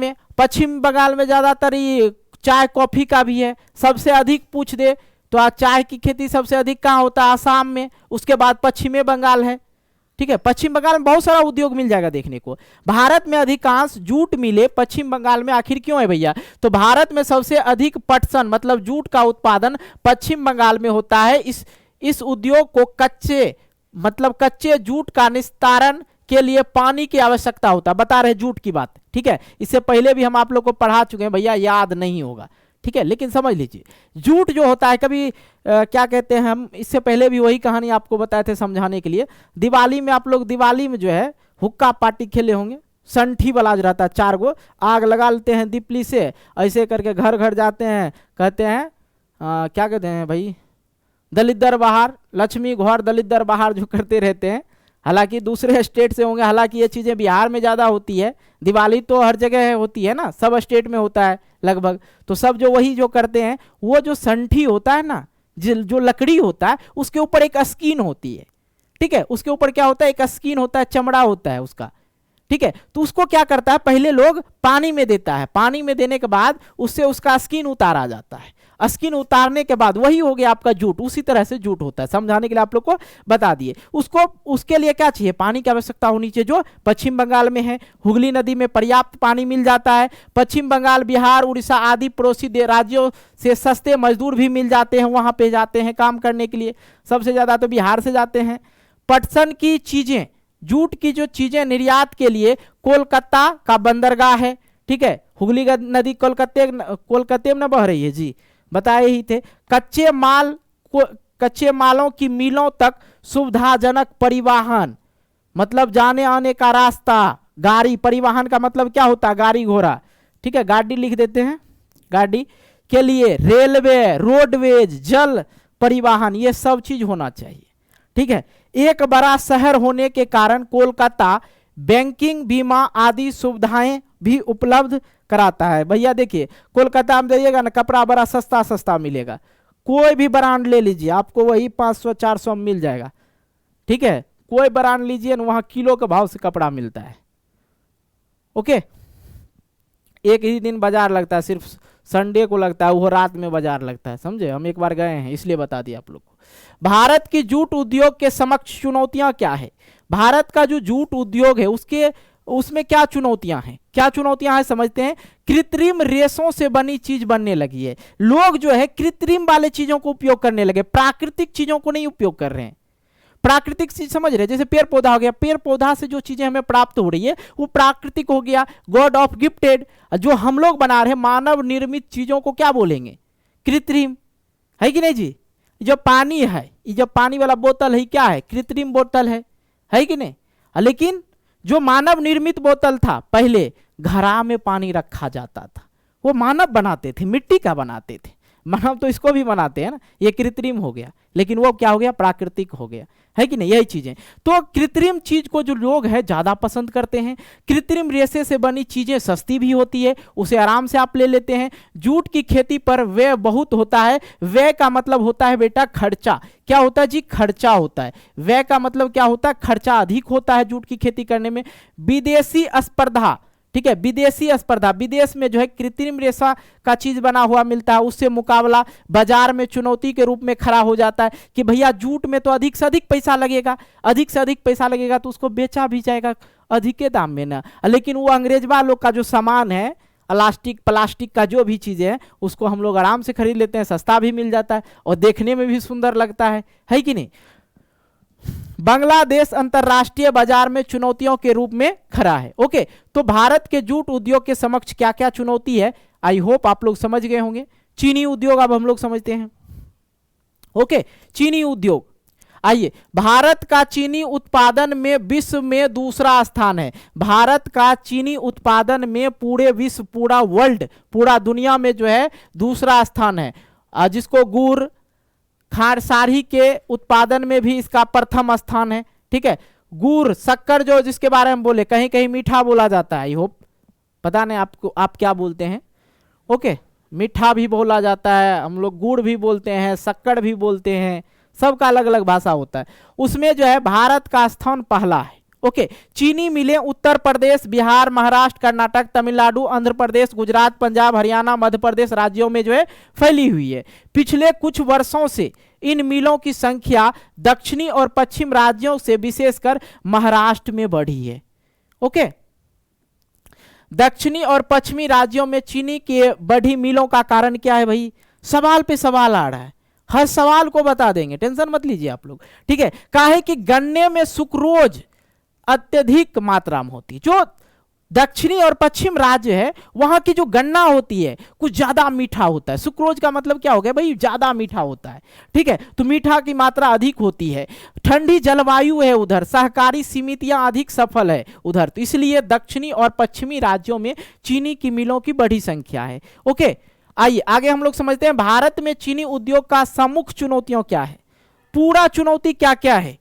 में ज्यादातर ये चाय कॉफी का भी है, सबसे अधिक पूछ दे तो आज चाय की खेती सबसे अधिक कहाँ होता है? आसाम में, उसके बाद पश्चिमी बंगाल है। ठीक है, पश्चिम बंगाल में बहुत सारा उद्योग मिल जाएगा देखने को। भारत में अधिकांश जूट मिले पश्चिम बंगाल में, आखिर क्यों है भैया? तो भारत में सबसे अधिक पटसन मतलब जूट का उत्पादन पश्चिम बंगाल में होता है। इस उद्योग को कच्चे जूट का निस्तारण के लिए पानी की आवश्यकता होता है, बता रहे जूट की बात। ठीक है, इससे पहले भी हम आप लोग को पढ़ा चुके हैं भैया, याद नहीं होगा। ठीक है, लेकिन समझ लीजिए जूट जो होता है कभी क्या कहते हैं, हम इससे पहले भी वही कहानी आपको बताए थे समझाने के लिए। दिवाली में आप लोग दिवाली में जो है हुक्का पार्टी खेले होंगे, संठी वाला रहता है, 4 गो आग लगा लेते हैं दीपली से, ऐसे करके घर घर जाते हैं, कहते हैं क्या कहते हैं भाई, दलिद्दर बाहर, लक्ष्मी घोर दलिद्दर बाहर जो करते रहते हैं। हालांकि दूसरे स्टेट से होंगे, हालांकि ये चीज़ें बिहार में ज़्यादा होती है, दिवाली तो हर जगह होती है ना, सब स्टेट में होता है लगभग। तो सब जो वही जो करते हैं, वो जो संठी होता है ना, जो लकड़ी होता है उसके ऊपर एक स्किन होती है। ठीक है, उसके ऊपर क्या होता है, एक स्किन होता है, चमड़ा होता है उसका। ठीक है, तो उसको क्या करता है, पहले लोग पानी में देता है, पानी में देने के बाद उससे उसका स्किन उतारा जाता है। स्किन उतारने के बाद वही हो गया आपका जूट। उसी तरह से जूट होता है, समझाने के लिए आप लोग को बता दिए। उसके लिए क्या चाहिए, पानी की आवश्यकता होनी चाहिए, जो पश्चिम बंगाल में है। हुगली नदी में पर्याप्त पानी मिल जाता है। पश्चिम बंगाल, बिहार, उड़ीसा आदि पड़ोसी राज्यों से सस्ते मजदूर भी मिल जाते हैं, वहां पे जाते हैं काम करने के लिए। सबसे ज्यादा तो बिहार से जाते हैं। पटसन की चीजें, जूट की जो चीजें निर्यात के लिए कोलकाता का बंदरगाह है। ठीक है, हुगली नदी कोलकाता में बह रही है जी, बताए ही थे। कच्चे मालों की मिलों तक सुविधाजनक परिवहन, मतलब जाने आने का रास्ता, गाड़ी, परिवहन का मतलब क्या होता है, गाड़ी घोड़ा। ठीक है, गाड़ी लिख देते हैं, गाड़ी के लिए रेलवे, रोडवेज, जल परिवहन, ये सब चीज होना चाहिए। ठीक है, एक बड़ा शहर होने के कारण कोलकाता बैंकिंग, बीमा आदि सुविधाएं भी उपलब्ध कराता है। भैया देखिए, कोलकाता में जाइएगा ना, कपड़ा बड़ा सस्ता मिलेगा, कोई भी ब्रांड ले लीजिए आपको वही 500-400 में मिल जाएगा। ठीक है, कोई ब्रांड लीजिए ना, वहां किलो के भाव से कपड़ा मिलता है। ओके, एक ही दिन बाजार लगता है, सिर्फ संडे को लगता है, वो रात में बाजार लगता है, समझे, हम एक बार गए हैं इसलिए बता दिया आप लोग को। भारत की जूट उद्योग के समक्ष चुनौतियां क्या है? भारत का जो जूट उद्योग है उसमें क्या चुनौतियां हैं समझते हैं। कृत्रिम रेशों से बनी चीज बनने लगी है, लोग जो है कृत्रिम वाले चीजों को उपयोग करने लगे, प्राकृतिक चीजों को नहीं उपयोग कर रहे हैं। प्राकृतिक चीज समझ रहे हैं, जैसे पेड़ पौधा हो गया, पेड़ पौधा से जो चीजें हमें प्राप्त हो रही है वो प्राकृतिक हो गया, गॉड ऑफ गिफ्टेड। जो हम लोग बना रहे हैं मानव निर्मित चीजों को क्या बोलेंगे, कृत्रिम, है कि नहीं जी? जो पानी है, ये जो पानी वाला बोतल है क्या है, कृत्रिम बोतल है कि नहीं? लेकिन जो मानव निर्मित बोतल था, पहले घड़ा में पानी रखा जाता था, वो मानव बनाते थे, मिट्टी का बनाते थे। मानव तो इसको भी बनाते हैं ना, ये कृत्रिम हो गया, लेकिन वो क्या हो गया, प्राकृतिक हो गया, है कि नहीं? यही चीजें तो कृत्रिम चीज को जो लोग हैं ज्यादा पसंद करते हैं। कृत्रिम रेशे से बनी चीजें सस्ती भी होती है, उसे आराम से आप ले लेते हैं। जूट की खेती पर व्यय बहुत होता है। व्यय का मतलब होता है बेटा खर्चा। क्या होता है जी, खर्चा होता है। व्यय का मतलब क्या होता है, खर्चा अधिक होता है जूट की खेती करने में। विदेशी स्पर्धा, ठीक है, विदेशी स्पर्धा, विदेश में जो है कृत्रिम रेशा का चीज बना हुआ मिलता है, उससे मुकाबला बाजार में चुनौती के रूप में खड़ा हो जाता है कि भैया जूट में तो अधिक से अधिक पैसा लगेगा, तो उसको बेचा भी जाएगा अधिक के दाम में ना। लेकिन वो अंग्रेजवा लोग का जो सामान है, प्लास्टिक का जो भी चीजें है, उसको हम लोग आराम से खरीद लेते हैं, सस्ता भी मिल जाता है और देखने में भी सुंदर लगता है कि नहीं? बांग्लादेश अंतरराष्ट्रीय बाजार में चुनौतियों के रूप में खड़ा है। ओके, तो भारत के जूट उद्योग के समक्ष क्या क्या चुनौती है, आई होप आप लोग समझ गए होंगे। चीनी उद्योग अब हम लोग समझते हैं। ओके, चीनी उद्योग, आइए, भारत का चीनी उत्पादन में विश्व में दूसरा स्थान है। भारत का चीनी उत्पादन में पूरे विश्व, पूरा वर्ल्ड, पूरा दुनिया में जो है दूसरा स्थान है, जिसको गुड़, खारसारी के उत्पादन में भी इसका प्रथम स्थान है। ठीक है, गुड़, शक्कर जो जिसके बारे में बोले, कहीं कहीं मीठा बोला जाता है, आई होप, पता नहीं आपको आप क्या बोलते हैं। ओके, मीठा भी बोला जाता है, हम लोग गुड़ भी बोलते हैं, शक्कर भी बोलते हैं, सबका अलग अलग भाषा होता है। उसमें जो है भारत का स्थान पहला है। ओके, चीनी मिलें उत्तर प्रदेश, बिहार, महाराष्ट्र, कर्नाटक, तमिलनाडु, आंध्र प्रदेश, गुजरात, पंजाब, हरियाणा, मध्य प्रदेश राज्यों में जो है फैली हुई है। पिछले कुछ वर्षों से इन मिलों की संख्या दक्षिणी और पश्चिम राज्यों से विशेषकर महाराष्ट्र में बढ़ी है। ओके, दक्षिणी और पश्चिमी राज्यों में चीनी के बढ़ी मिलों का कारण क्या है भाई? सवाल पे सवाल आ रहा है, हर सवाल को बता देंगे, टेंशन मत लीजिए आप लोग। ठीक है, काहे कि गन्ने में सुक्रोज अत्यधिक मात्रा में होती है। जो दक्षिणी और पश्चिम राज्य है वहां की जो गन्ना होती है कुछ ज्यादा मीठा होता है। सुक्रोज का मतलब क्या हो गया भाई? ज्यादा मीठा होता है। ठीक है, तो मीठा की मात्रा अधिक होती है, ठंडी जलवायु है उधर, सहकारी समितियां अधिक सफल है उधर, तो इसलिए दक्षिणी और पश्चिमी राज्यों में चीनी की मिलों की बड़ी संख्या है। ओके, आइए आगे हम लोग समझते हैं भारत में चीनी उद्योग का प्रमुख चुनौतियां क्या है, पूरा चुनौती क्या क्या है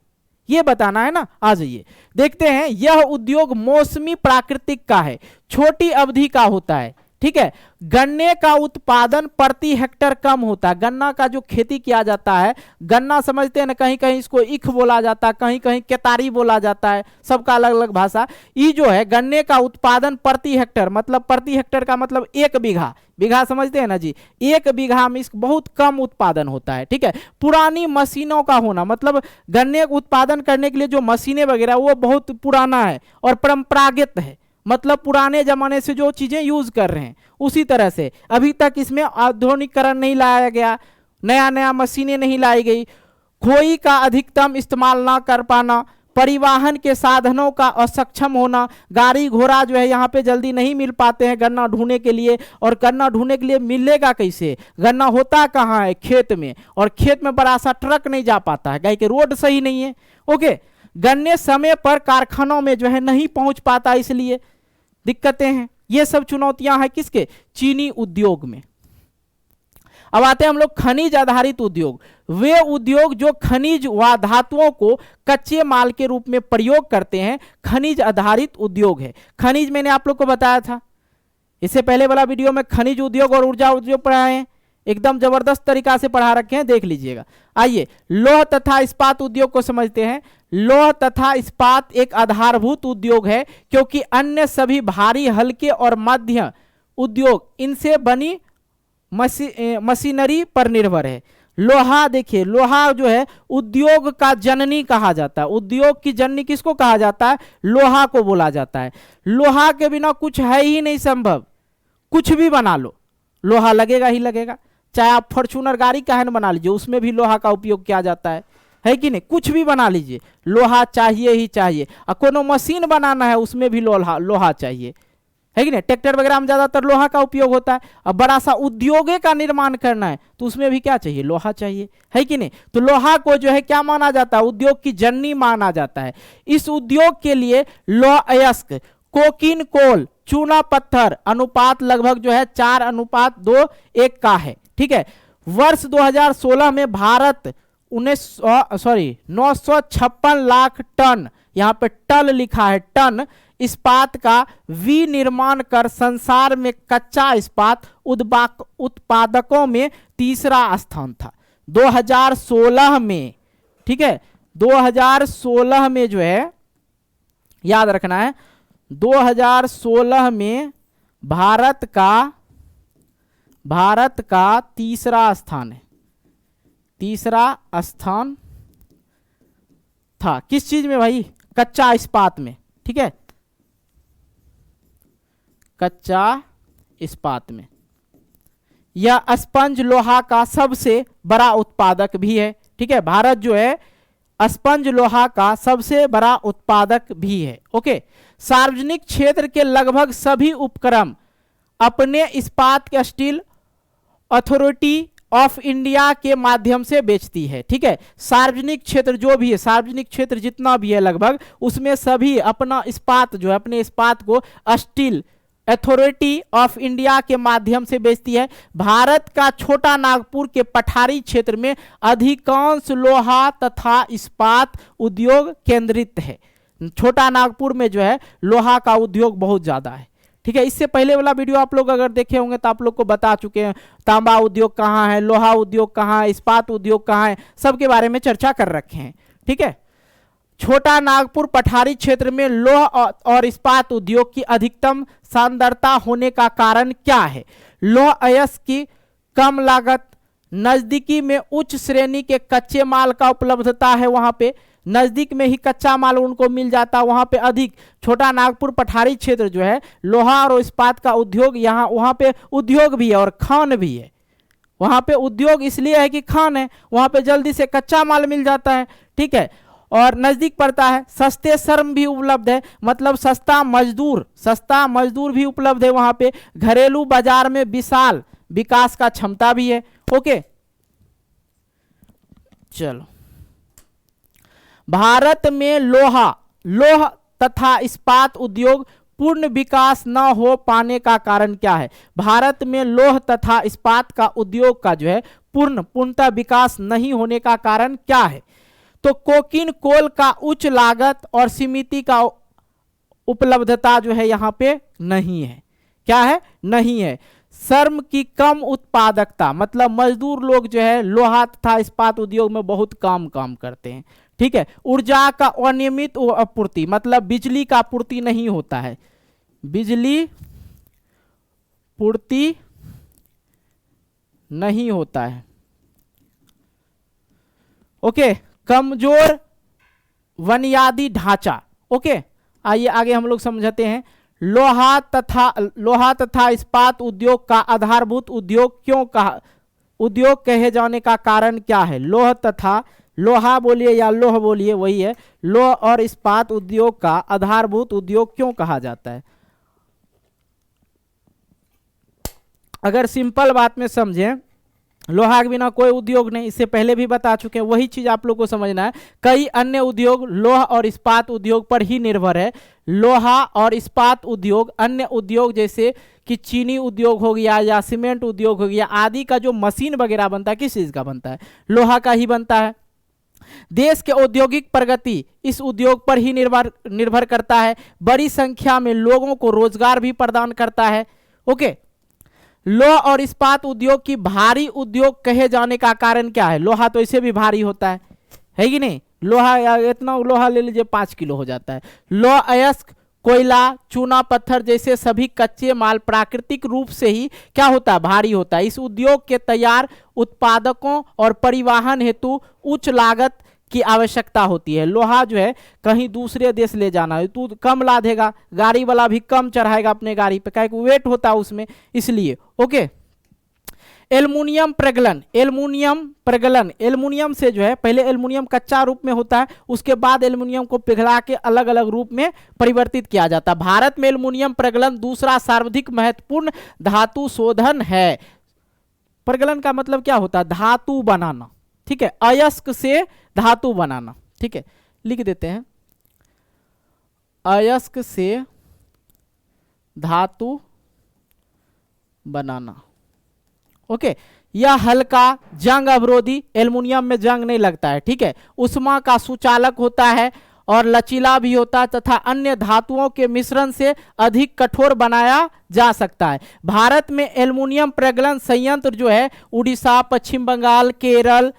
ये बताना है ना। आ जाइए देखते हैं। यह उद्योग मौसमी प्राकृतिक का है, छोटी अवधि का होता है। ठीक है, गन्ने का उत्पादन प्रति हेक्टर कम होता है। गन्ना का जो खेती किया जाता है, गन्ना समझते हैं ना, कहीं कहीं इसको ईख बोला जाता है, कहीं कहीं केतारी बोला जाता है, सबका अलग अलग भाषा। ये जो है गन्ने का उत्पादन प्रति हेक्टर, मतलब प्रति हेक्टर का मतलब एक बीघा, बीघा समझते हैं ना जी, एक बीघा में इसका बहुत कम उत्पादन होता है। ठीक है, पुरानी मशीनों का होना, मतलब गन्ने को उत्पादन करने के लिए जो मशीनें वगैरह वो बहुत पुराना है और परंपरागत है, मतलब पुराने जमाने से जो चीजें यूज कर रहे हैं उसी तरह से अभी तक इसमें आधुनिकीकरण नहीं लाया गया, नया नया मशीनें नहीं लाई गई। खोई का अधिकतम इस्तेमाल ना कर पाना, परिवहन के साधनों का असक्षम होना, गाड़ी घोड़ा जो है यहाँ पे जल्दी नहीं मिल पाते हैं गन्ना ढूंढने के लिए, और गन्ना ढूंढने के लिए मिलेगा कैसे? गन्ना होता कहाँ है? खेत में, और खेत में बड़ा सा ट्रक नहीं जा पाता है, कहीं के रोड सही नहीं है। ओके, गन्ने समय पर कारखानों में जो है नहीं पहुंच पाता, इसलिए दिक्कतें हैं। ये सब चुनौतियां हैं किसके? चीनी उद्योग में। अब आते हैं हम लोग खनिज आधारित उद्योग। वे उद्योग जो खनिज व धातुओं को कच्चे माल के रूप में प्रयोग करते हैं, खनिज आधारित उद्योग है। खनिज मैंने आप लोग को बताया था, इससे पहले वाला वीडियो में खनिज उद्योग और ऊर्जा उद्योग पढ़ाए हैं, एकदम जबरदस्त तरीका से पढ़ा रखे हैं, देख लीजिएगा। आइए लौह तथा इस्पात उद्योग को समझते हैं। लौह तथा इस्पात एक आधारभूत उद्योग है, क्योंकि अन्य सभी भारी, हल्के और मध्य उद्योग इनसे बनी मशीनरी पर निर्भर है। लोहा देखिए, लोहा जो है उद्योग का जननी कहा जाता है। उद्योग की जननी किसको कहा जाता है? लोहा को बोला जाता है। लोहा के बिना कुछ है ही नहीं संभव, कुछ भी बना लो लोहा लगेगा ही लगेगा। चाहे आप फॉर्च्यूनर गाड़ी का है बना लीजिए, उसमें भी लोहा का उपयोग किया जाता है कि नहीं? कुछ भी बना लीजिए, लोहा चाहिए ही चाहिए। और कोनो मशीन बनाना है उसमें भी लोहा चाहिए, है कि नहीं? ट्रैक्टर वगैरह में ज्यादातर लोहा का उपयोग होता है। अब बड़ा सा उद्योग का निर्माण करना है तो उसमें भी क्या चाहिए? लोहा चाहिए, है कि नहीं? तो लोहा को जो है क्या माना जाता है? उद्योग की जननी माना जाता है। इस उद्योग के लिए लौह अयस्क, कोकिन कोल, चूना पत्थर अनुपात लगभग जो है 4:2:1 का है। ठीक है, वर्ष 2016 में भारत 956 लाख टन, यहाँ पे टन लिखा है, टन इस्पात का विनिर्माण कर संसार में कच्चा इस्पात उत्पादकों में तीसरा स्थान था 2016 में। ठीक है, 2016 में जो है याद रखना है, 2016 में भारत का तीसरा स्थान है, तीसरा स्थान था। किस चीज में भाई? कच्चा इस्पात में। ठीक है, कच्चा इस्पात में। यह स्पंज लोहा का सबसे बड़ा उत्पादक भी है। ठीक है, भारत जो है स्पंज लोहा का सबसे बड़ा उत्पादक भी है। ओके, सार्वजनिक क्षेत्र के लगभग सभी उपक्रम अपने इस्पात के स्टील अथॉरिटी ऑफ इंडिया के माध्यम से बेचती है। ठीक है, सार्वजनिक क्षेत्र जो भी है, सार्वजनिक क्षेत्र जितना भी है लगभग, उसमें सभी अपना इस्पात जो है, अपने इस्पात को स्टील अथॉरिटी ऑफ इंडिया के माध्यम से बेचती है। भारत का छोटा नागपुर के पठारी क्षेत्र में अधिकांश लोहा तथा इस्पात उद्योग केंद्रित है। छोटा नागपुर में जो है लोहा का उद्योग बहुत ज्यादा है। ठीक है, इससे पहले वाला वीडियो आप लोग अगर देखे होंगे तो आप लोग को बता चुके हैं तांबा उद्योग कहाँ है, लोहा उद्योग कहाँ है, इस्पात उद्योग कहाँ है, सबके बारे में चर्चा कर रखे हैं। ठीक है, छोटा नागपुर पठारी क्षेत्र में लौह और इस्पात उद्योग की अधिकतम सांद्रता होने का कारण क्या है? लौह अयस्क की कम लागत, नजदीकी में उच्च श्रेणी के कच्चे माल का उपलब्धता है, वहां पे नजदीक में ही कच्चा माल उनको मिल जाता है, वहां पे अधिक। छोटा नागपुर पठारी क्षेत्र जो है लोहा और इस्पात का उद्योग, यहाँ वहां पे उद्योग भी है और खान भी है। वहां पे उद्योग इसलिए है कि खान है, वहां पे जल्दी से कच्चा माल मिल जाता है। ठीक है, और नजदीक पड़ता है। सस्ते श्रम भी उपलब्ध है, मतलब सस्ता मजदूर भी उपलब्ध है वहां पे। घरेलू बाजार में विशाल विकास का क्षमता भी है। ओके, चलो, भारत में लौह तथा इस्पात उद्योग पूर्ण विकास न हो पाने का कारण क्या है? भारत में लौह तथा इस्पात का उद्योग का जो है पूर्णतः विकास नहीं होने का कारण क्या है? तो कोकिन कोल का उच्च लागत और सीमित का उपलब्धता जो है यहां पे नहीं है। क्या है? नहीं है। श्रम की कम उत्पादकता, मतलब मजदूर लोग जो है लोहा तथा इस्पात उद्योग में बहुत काम करते हैं। ठीक है, ऊर्जा का अनियमित आपूर्ति, मतलब बिजली का आपूर्ति नहीं होता है, बिजली पूर्ति नहीं होता है। ओके, कमजोर बुनियादी ढांचा। ओके, आइए आगे हम लोग समझते हैं। लोहा तथा इस्पात उद्योग का आधारभूत उद्योग कहे जाने का कारण क्या है? लोहा बोलिए या लोह बोलिए, वही है। लोह और इस्पात उद्योग का आधारभूत उद्योग क्यों कहा जाता है? अगर सिंपल बात में समझें, लोहा के बिना कोई उद्योग नहीं, इससे पहले भी बता चुके हैं, वही चीज आप लोग को समझना है। कई अन्य उद्योग लोहा और इस्पात उद्योग पर ही निर्भर है। लोहा और इस्पात उद्योग अन्य उद्योग जैसे कि चीनी उद्योग हो गया या सीमेंट उद्योग हो गया आदि का जो मशीन वगैरह बनता है, किस चीज का बनता है? लोहा का ही बनता है। देश के औद्योगिक प्रगति इस उद्योग पर ही निर्भर करता है। बड़ी संख्या में लोगों को रोजगार भी प्रदान करता है। ओके, लोहा और इस्पात उद्योग की भारी उद्योग कहे जाने का कारण क्या है? लोहा तो इसे भी भारी होता है कि नहीं? लोहा, इतना लोहा ले लीजिए 5 किलो हो जाता है। लोहा अयस्क, कोयला, चूना पत्थर जैसे सभी कच्चे माल प्राकृतिक रूप से ही क्या होता है? भारी होता है। इस उद्योग के तैयार उत्पादकों और परिवहन हेतु उच्च लागत की आवश्यकता होती है। लोहा जो है कहीं दूसरे देश ले जाना है तो कम लादेगा, गाड़ी वाला भी कम चढ़ाएगा अपने गाड़ी पे, क्या वेट होता है उसमें, इसलिए। ओके, एल्युमिनियम प्रगलन, एल्युमिनियम से जो है पहले एल्युमिनियम कच्चा रूप में होता है, उसके बाद एल्युमिनियम को पिघला के अलग अलग रूप में परिवर्तित किया जाता है। भारत में एल्युमिनियम प्रगलन दूसरा सर्वाधिक महत्वपूर्ण धातु शोधन है। प्रगलन का मतलब क्या होता है? धातु बनाना। ठीक है, अयस्क से धातु बनाना। ठीक है, लिख देते हैं, अयस्क से धातु बनाना। ओके, यह हल्का, जंग अवरोधी, एल्युमिनियम में जंग नहीं लगता है। ठीक है, उष्मा का सुचालक होता है और लचीला भी होता है तथा अन्य धातुओं के मिश्रण से अधिक कठोर बनाया जा सकता है। भारत में एल्युमिनियम प्रगलन संयंत्र जो है उड़ीसा, पश्चिम बंगाल, केरल,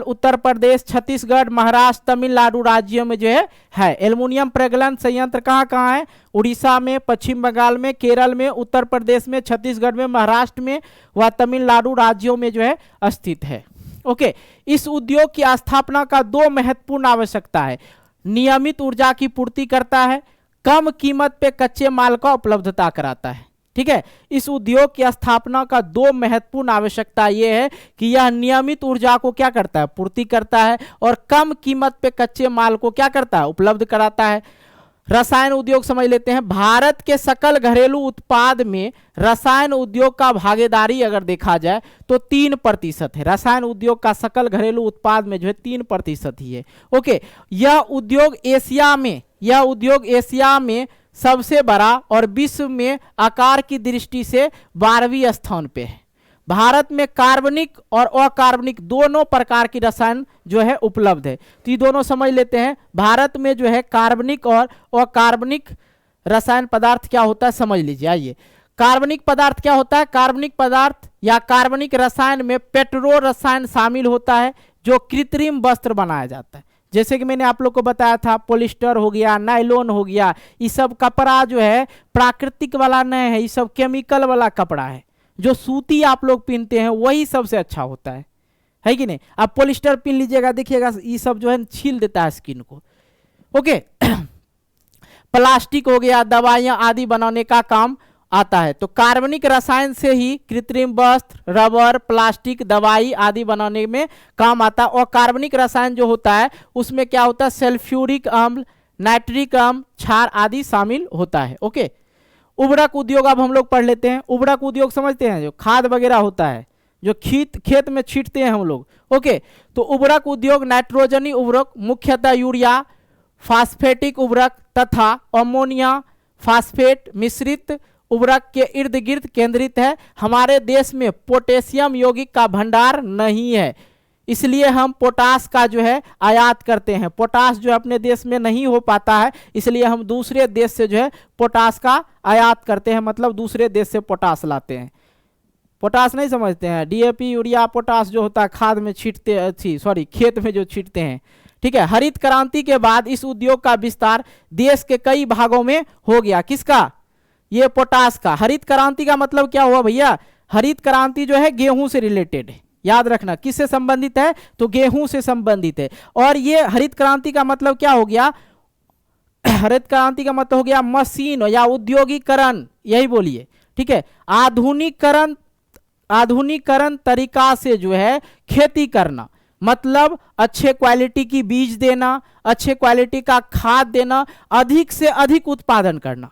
उत्तर प्रदेश, छत्तीसगढ़, महाराष्ट्र, तमिलनाडु राज्यों में जो है। एल्युमिनियम प्रगलन संयंत्र कहाँ कहाँ है? उड़ीसा में, पश्चिम बंगाल में, केरल में, उत्तर प्रदेश में, छत्तीसगढ़ में, महाराष्ट्र में व तमिलनाडु राज्यों में जो है स्थित है। ओके, इस उद्योग की स्थापना का 2 महत्वपूर्ण आवश्यकता है। नियमित ऊर्जा की पूर्ति करता है, कम कीमत पे कच्चे माल का उपलब्धता कराता है। ठीक है, इस उद्योग की स्थापना का 2 महत्वपूर्ण आवश्यकता यह है कि यह नियमित ऊर्जा को क्या करता है? पूर्ति करता है, और कम कीमत पे कच्चे माल को क्या करता है? उपलब्ध कराता है। रसायन उद्योग समझ लेते हैं। भारत के सकल घरेलू उत्पाद में रसायन उद्योग का भागीदारी अगर देखा जाए तो 3% है। रसायन उद्योग का सकल घरेलू उत्पाद में जो है 3% ही है। ओके, यह उद्योग एशिया में सबसे बड़ा और विश्व में आकार की दृष्टि से 12वें स्थान पे है। भारत में कार्बनिक और अकार्बनिक दोनों प्रकार की रसायन जो है उपलब्ध है। तो ये दोनों समझ लेते हैं। भारत में जो है कार्बनिक और अकार्बनिक रसायन पदार्थ क्या होता है समझ लीजिए। आइए, कार्बनिक पदार्थ क्या होता है? कार्बनिक पदार्थ या कार्बनिक रसायन में पेट्रो रसायन शामिल होता है जो कृत्रिम वस्त्र बनाया जाता है। जैसे कि मैंने आप लोग को बताया था, पॉलिस्टर हो गया, नायलॉन हो गया, ये सब कपड़ा जो है प्राकृतिक वाला नहीं है, ये सब केमिकल वाला कपड़ा है। जो सूती आप लोग पहनते हैं वही सबसे अच्छा होता है कि नहीं? आप पॉलिस्टर पहन लीजिएगा, देखिएगा ये सब जो है छील देता है स्किन को। ओके प्लास्टिक हो गया, दवाइयां आदि बनाने का काम आता है। तो कार्बनिक रसायन से ही कृत्रिम वस्त्र, रबर, प्लास्टिक, दवाई आदि बनाने में काम आता है। और कार्बनिक रसायन जो होता है उसमें क्या होता है? सल्फ्यूरिक अम्ल, नाइट्रिक अम्ल, क्षार आदि शामिल होता है। ओके, उर्वरक उद्योग अब हम लोग पढ़ लेते हैं। उर्वरक उद्योग समझते हैं, जो खाद वगैरह होता है जो खेत में छींटते हैं हम लोग। ओके, तो उर्वरक उद्योग नाइट्रोजनी उर्वरक, मुख्यतः यूरिया, फास्फेटिक उर्वरक तथा अमोनिया फास्फेट मिश्रित उर्वरक के इर्द गिर्द केंद्रित है। हमारे देश में पोटेशियम यौगिक का भंडार नहीं है, इसलिए हम पोटास का जो है आयात करते हैं। पोटास जो अपने देश में नहीं हो पाता है, इसलिए हम दूसरे देश से जो है पोटास का आयात करते हैं, मतलब दूसरे देश से पोटास लाते हैं। पोटास नहीं समझते हैं? डीएपी, यूरिया, पोटास जो होता है खाद में खेत में जो छींटते हैं। ठीक है, हरित क्रांति के बाद इस उद्योग का विस्तार देश के कई भागों में हो गया। किसका? ये पोटास का। हरित क्रांति का मतलब क्या हुआ भैया? हरित क्रांति जो है गेहूं से रिलेटेड है, याद रखना। किससे संबंधित है? तो गेहूं से संबंधित है। और ये हरित क्रांति का मतलब क्या हो गया? हरित क्रांति का मतलब हो गया मशीन या उद्योगीकरण, यही बोलिए। ठीक है, आधुनिकरण तरीका से जो है खेती करना, मतलब अच्छे क्वालिटी की बीज देना, अच्छे क्वालिटी का खाद देना, अधिक से अधिक उत्पादन करना,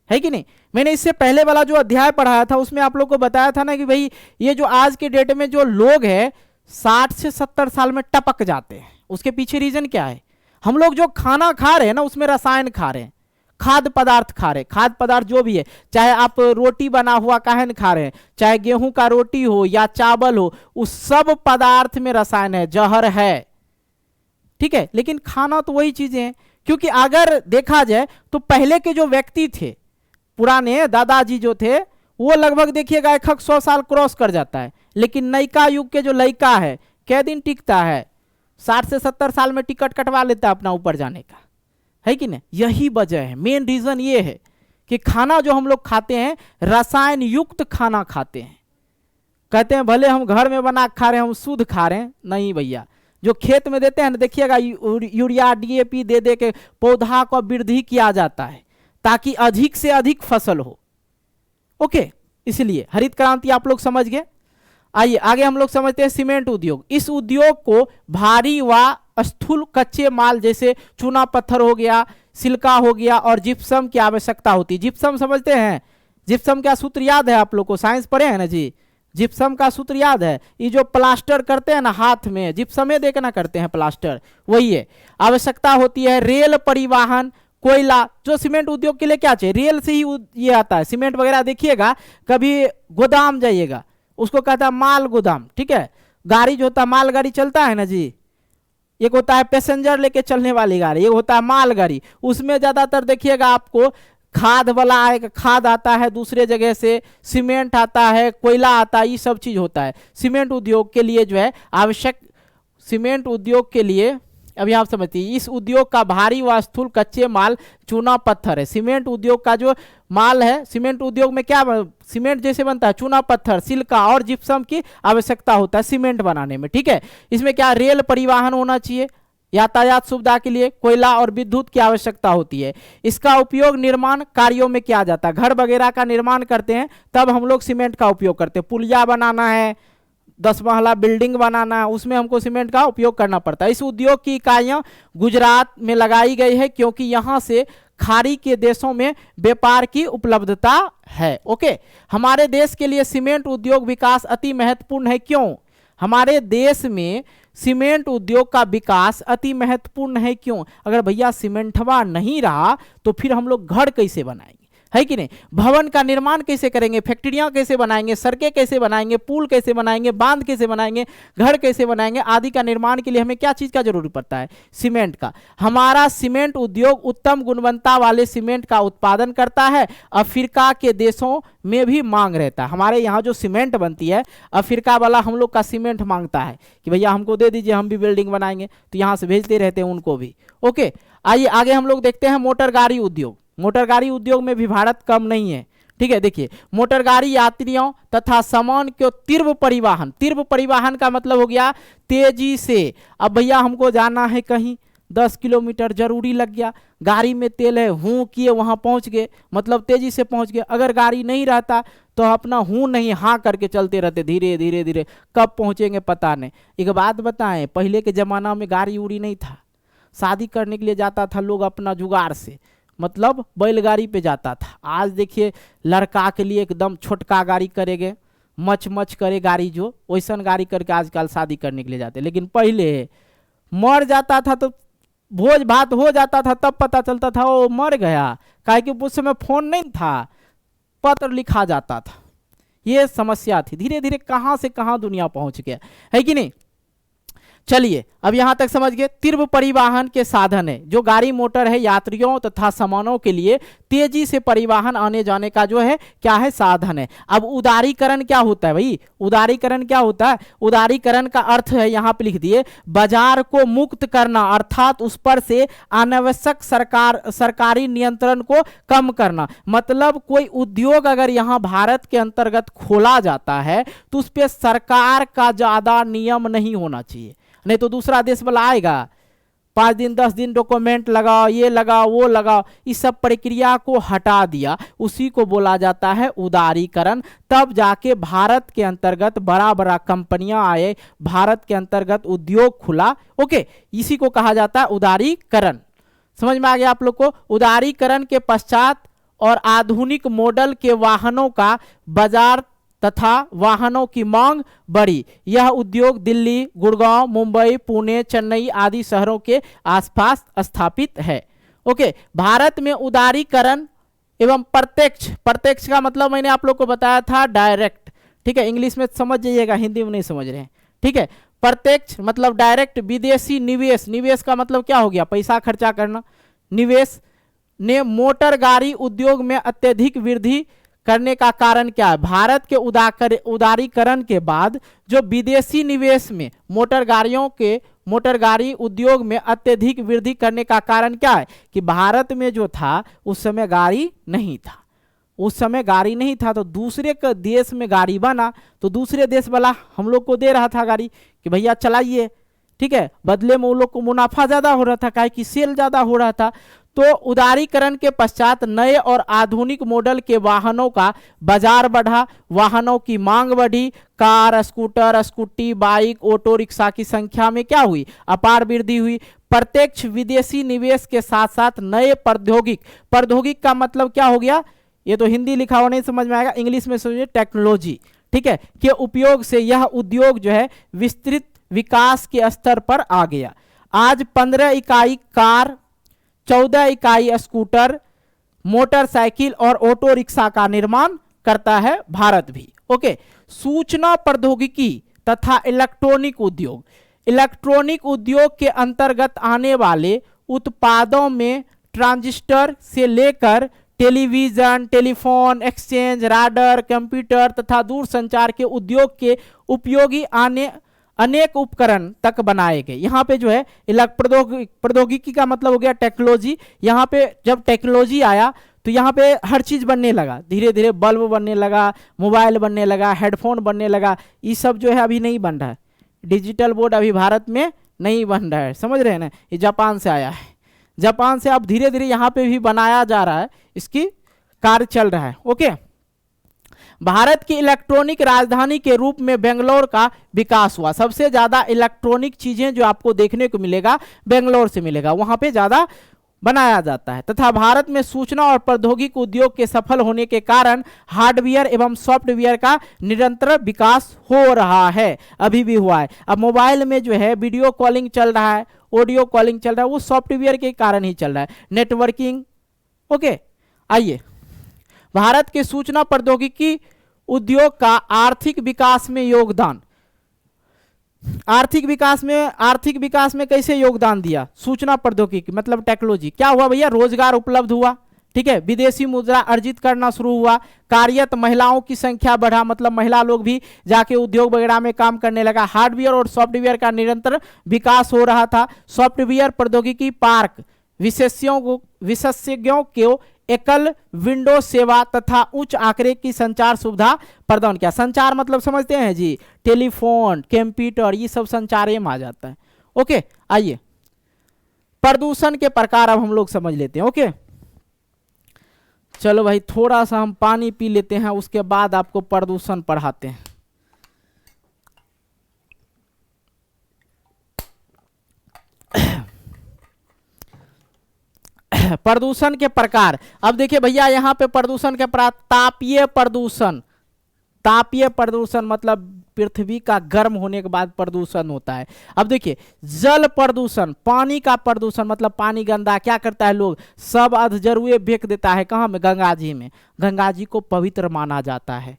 है कि नहीं? मैंने इससे पहले वाला जो अध्याय पढ़ाया था उसमें आप लोग को बताया था ना कि भाई ये जो आज के डेट में जो लोग हैं 60 से 70 साल में टपक जाते हैं। उसके पीछे रीजन क्या है? हम लोग जो खाना खा रहे हैं ना उसमें रसायन खा रहे हैं, खाद्य पदार्थ खा रहे हैं। खाद्य पदार्थ जो भी है, चाहे आप रोटी बना हुआ काहे खा रहे हैं, चाहे गेहूं का रोटी हो या चावल हो, उस सब पदार्थ में रसायन है, जहर है। ठीक है, लेकिन खाना तो वही चीजें हैं। क्योंकि अगर देखा जाए तो पहले के जो व्यक्ति थे, पुराने दादाजी जो थे, वो लगभग देखिएगा 100 साल क्रॉस कर जाता है। लेकिन नयका युग के जो लड़का है क्या दिन टिकता है? 60 से 70 साल में टिकट कटवा लेता है अपना ऊपर जाने का, है कि नहीं? यही वजह है, मेन रीजन ये है कि खाना जो हम लोग खाते हैं रसायन युक्त खाना खाते हैं। कहते हैं भले हम घर में बना खा रहे हैं, हम शुद्ध खा रहे हैं, नहीं भैया। जो खेत में देते हैं ना, देखिएगा यूरिया, डीएपी दे दे के पौधा को वृद्धि किया जाता है ताकि अधिक से अधिक फसल हो। ओके, इसलिए हरित क्रांति आप लोग समझ गए। आइए आगे हम लोग समझते हैं सीमेंट उद्योग। इस उद्योग को भारी व स्थूल कच्चे माल जैसे चूना पत्थर हो गया, सिलिका हो गया और जिप्सम की आवश्यकता होती है। जिप्सम समझते हैं? जिप्सम का सूत्र याद है आप लोग को? साइंस पढ़े हैं ना जी? जिप्सम का सूत्र याद है? ये जो प्लास्टर करते हैं ना हाथ में, जिप्सम दे के ना करते हैं प्लास्टर, वही है। आवश्यकता होती है रेल परिवहन, कोयला। जो सीमेंट उद्योग के लिए क्या चाहिए? रेल से ही ये आता है। सीमेंट वगैरह देखिएगा, कभी गोदाम जाइएगा उसको कहता है माल गोदाम। ठीक है, गाड़ी जो होता है मालगाड़ी चलता है ना जी, एक होता है पैसेंजर लेके चलने वाली गाड़ी, एक होता है माल गाड़ी। उसमें ज्यादातर देखिएगा आपको खाद वाला खाद आता है दूसरे जगह से, सीमेंट आता है, कोयला आता है, ये सब चीज होता है। सीमेंट उद्योग के लिए जो है आवश्यक, सीमेंट उद्योग के लिए अभी आप समझते हैं, इस उद्योग का भारी व स्थूल कच्चे माल चूना पत्थर है। सीमेंट उद्योग का जो माल है, सीमेंट उद्योग में क्या सीमेंट जैसे बनता है, चूना पत्थर, सिलिका और जिप्सम की आवश्यकता होता है सीमेंट बनाने में। ठीक है, इसमें क्या रेल परिवहन होना चाहिए, यातायात सुविधा के लिए कोयला और विद्युत की आवश्यकता होती है। इसका उपयोग निर्माण कार्यों में किया जाता है। घर वगैरह का निर्माण करते हैं तब हम लोग सीमेंट का उपयोग करते हैं। पुलिया बनाना है, 10 महला बिल्डिंग बनाना है, उसमें हमको सीमेंट का उपयोग करना पड़ता है। इस उद्योग की इकाइयां गुजरात में लगाई गई है क्योंकि यहाँ से खाड़ी के देशों में व्यापार की उपलब्धता है। ओके, हमारे देश के लिए सीमेंट उद्योग विकास अति महत्वपूर्ण है। क्यों? हमारे देश में सीमेंट उद्योग का विकास अति महत्वपूर्ण है। क्यों? अगर भैया सीमेंटवा नहीं रहा तो फिर हम लोग घर कैसे बनाएंगे, है कि नहीं? भवन का निर्माण कैसे करेंगे, फैक्ट्रियां कैसे बनाएंगे, सड़कें कैसे बनाएंगे, पुल कैसे बनाएंगे, बांध कैसे बनाएंगे, घर कैसे बनाएंगे आदि का निर्माण के लिए हमें क्या चीज का जरूरत पड़ता है? सीमेंट का। हमारा सीमेंट उद्योग उत्तम गुणवत्ता वाले सीमेंट का उत्पादन करता है। अफ्रीका के देशों में भी मांग रहता है। हमारे यहाँ जो सीमेंट बनती है, अफ्रीका वाला हम लोग का सीमेंट मांगता है कि भैया हमको दे दीजिए, हम भी बिल्डिंग बनाएंगे, तो यहाँ से भेजते रहते हैं उनको भी। ओके, आइए आगे हम लोग देखते हैं मोटर गाड़ी उद्योग। मोटर गाड़ी उद्योग में भी भारत कम नहीं है। ठीक है, देखिए मोटर गाड़ी यात्रियों तथा सामान के तीव्र परिवहन। तीव्र परिवहन का मतलब हो गया तेजी से। अब भैया हमको जाना है कहीं, 10 किलोमीटर जरूरी लग गया, गाड़ी में तेल है, हूँ किए वहाँ पहुँच गए, मतलब तेजी से पहुँच गए। अगर गाड़ी नहीं रहता तो अपना हूँ नहीं हाँ करके चलते रहते, धीरे धीरे धीरे, कब पहुँचेंगे पता नहीं। एक बात बताएं, पहले के ज़माना में गाड़ी उड़ी नहीं था। शादी करने के लिए जाता था लोग अपना जुगाड़ से, मतलब बैलगाड़ी पे जाता था। आज देखिए लड़का के लिए एकदम छोटका गाड़ी करेंगे, मच मच करे गाड़ी, जो वैसन गाड़ी करके आजकल शादी करने के लिए जाते। लेकिन पहले मर जाता था तो भोज भात हो जाता था, तब पता चलता था वो मर गया, काहे कि उस समय फोन नहीं था, पत्र लिखा जाता था। ये समस्या थी। धीरे धीरे कहाँ से कहाँ दुनिया पहुंच गया, है कि नहीं? चलिए अब यहां तक समझ गए। तीव्र परिवहन के साधन है, जो गाड़ी मोटर है यात्रियों तथा सामानों के लिए तेजी से परिवहन आने जाने का जो है क्या है, साधन है। अब उदारीकरण क्या होता है भाई? उदारीकरण क्या होता है? उदारीकरण का अर्थ है, यहां पे लिख दिए, बाजार को मुक्त करना, अर्थात उस पर से अनावश्यक सरकारी नियंत्रण को कम करना। मतलब कोई उद्योग अगर यहाँ भारत के अंतर्गत खोला जाता है तो उस पर सरकार का ज्यादा नियम नहीं होना चाहिए, नहीं तो दूसरा देश वाला आएगा, 5 दिन 10 दिन डॉक्यूमेंट लगाओ, ये लगाओ वो लगाओ, इस सब प्रक्रिया को हटा दिया, उसी को बोला जाता है उदारीकरण। तब जाके भारत के अंतर्गत बड़ा बड़ा कंपनियां आए, भारत के अंतर्गत उद्योग खुला। ओके, इसी को कहा जाता है उदारीकरण। समझ में आ गया आप लोग को? उदारीकरण के पश्चात और आधुनिक मॉडल के वाहनों का बाजार तथा वाहनों की मांग बढ़ी। यह उद्योग दिल्ली, गुड़गांव, मुंबई, पुणे, चेन्नई आदि शहरों के आसपास स्थापित है। ओके, भारत में उदारीकरण एवं प्रत्यक्ष, प्रत्यक्ष का मतलब मैंने आप लोग को बताया था डायरेक्ट। ठीक है, इंग्लिश में समझ जाइएगा, हिंदी में नहीं समझ रहे हैं। ठीक है, प्रत्यक्ष मतलब डायरेक्ट। विदेशी निवेश, निवेश का मतलब क्या हो गया? पैसा खर्चा करना। निवेश ने मोटर गाड़ी उद्योग में अत्यधिक वृद्धि करने का कारण क्या है? भारत के उदारीकरण के बाद जो विदेशी निवेश में मोटर गाड़ी उद्योग में अत्यधिक वृद्धि करने का कारण क्या है? कि भारत में जो था उस समय गाड़ी नहीं था, उस समय गाड़ी नहीं था, तो दूसरे के देश में गाड़ी बना तो दूसरे देश वाला हम लोग को दे रहा था गाड़ी कि भैया चलाइए। ठीक है, बदले में उन लोग को मुनाफा ज्यादा हो रहा था, काहे कि सेल ज्यादा हो रहा था। तो उदारीकरण के पश्चात नए और आधुनिक मॉडल के वाहनों का बाजार बढ़ा, वाहनों की मांग बढ़ी। Car, scooter, scooty, bike, auto rickshaw की संख्या में क्या हुई? अपार वृद्धि हुई। प्रत्यक्ष विदेशी निवेश के साथ साथ नए प्रौद्योगिक का मतलब क्या हो गया? ये तो हिंदी लिखा हुआ नहीं समझ में आएगा, इंग्लिश में समझिए, टेक्नोलॉजी। ठीक है, के उपयोग से यह उद्योग जो है विस्तृत विकास के स्तर पर आ गया। आज 15 इकाई कार, 14 इकाई स्कूटर, मोटरसाइकिल और ऑटो रिक्शा का निर्माण करता है भारत भी। ओके, सूचना प्रौद्योगिकी तथा इलेक्ट्रॉनिक उद्योग। इलेक्ट्रॉनिक उद्योग के अंतर्गत आने वाले उत्पादों में ट्रांजिस्टर से लेकर टेलीविजन, टेलीफोन, एक्सचेंज, राडर, कंप्यूटर तथा दूरसंचार के उद्योग के उपयोगी अनेक उपकरण तक बनाए गए। यहाँ पे जो है प्रौद्योगिकी का मतलब हो गया टेक्नोलॉजी। यहाँ पे जब टेक्नोलॉजी आया तो यहाँ पे हर चीज़ बनने लगा, धीरे धीरे बल्ब बनने लगा, मोबाइल बनने लगा, हेडफोन बनने लगा। ये सब जो है अभी नहीं बन रहा है, डिजिटल बोर्ड अभी भारत में नहीं बन रहा है, समझ रहे हैं ना? ये जापान से आया है, जापान से अब धीरे धीरे यहाँ पे भी बनाया जा रहा है, इसकी कार्य चल रहा है। ओके, भारत की इलेक्ट्रॉनिक राजधानी के रूप में बेंगलोर का विकास हुआ। सबसे ज्यादा इलेक्ट्रॉनिक चीजें जो आपको देखने को मिलेगा बेंगलोर से मिलेगा, वहां पे ज्यादा बनाया जाता है। तथा भारत में सूचना और प्रौद्योगिकी उद्योग के सफल होने के कारण हार्डवेयर एवं सॉफ्टवेयर का निरंतर विकास हो रहा है, अभी भी हुआ है। अब मोबाइल में जो है वीडियो कॉलिंग चल रहा है, ऑडियो कॉलिंग चल रहा है, वो सॉफ्टवेयर के कारण ही चल रहा है, नेटवर्किंग। ओके, आइए, भारत के सूचना प्रौद्योगिकी उद्योग का आर्थिक विकास में योगदान। आर्थिक विकास में कैसे योगदान दिया सूचना प्रौद्योगिकी मतलब टेक्नोलॉजी? क्या हुआ भैया? रोजगार उपलब्ध हुआ, ठीक है, विदेशी मुद्रा अर्जित करना शुरू हुआ, कार्यरत महिलाओं की संख्या बढ़ा, मतलब महिला लोग भी जाके उद्योग वगैरह में काम करने लगा, हार्डवेयर और सॉफ्टवेयर का निरंतर विकास हो रहा था, सॉफ्टवेयर प्रौद्योगिकी पार्क विशेषज्ञों को एकल विंडो सेवा तथा उच्च आंकड़े की संचार सुविधा प्रदान किया। संचार मतलब समझते हैं जी, टेलीफोन, कंप्यूटर, ये सब संचार में आ जाता है। ओके, आइए, प्रदूषण के प्रकार अब हम लोग समझ लेते हैं। ओके, चलो भाई, थोड़ा सा हम पानी पी लेते हैं, उसके बाद आपको प्रदूषण पढ़ाते हैं। प्रदूषण के प्रकार, अब देखिए भैया यहाँ पे प्रदूषण के प्रकार, तापीय प्रदूषण मतलब पृथ्वी का गर्म होने के बाद प्रदूषण होता है। अब देखिए, जल प्रदूषण, पानी का प्रदूषण मतलब पानी गंदा, क्या करता है लोग, सब अधजरुए फेंक देता है, कहाँ में? गंगा जी में। गंगा जी को पवित्र माना जाता है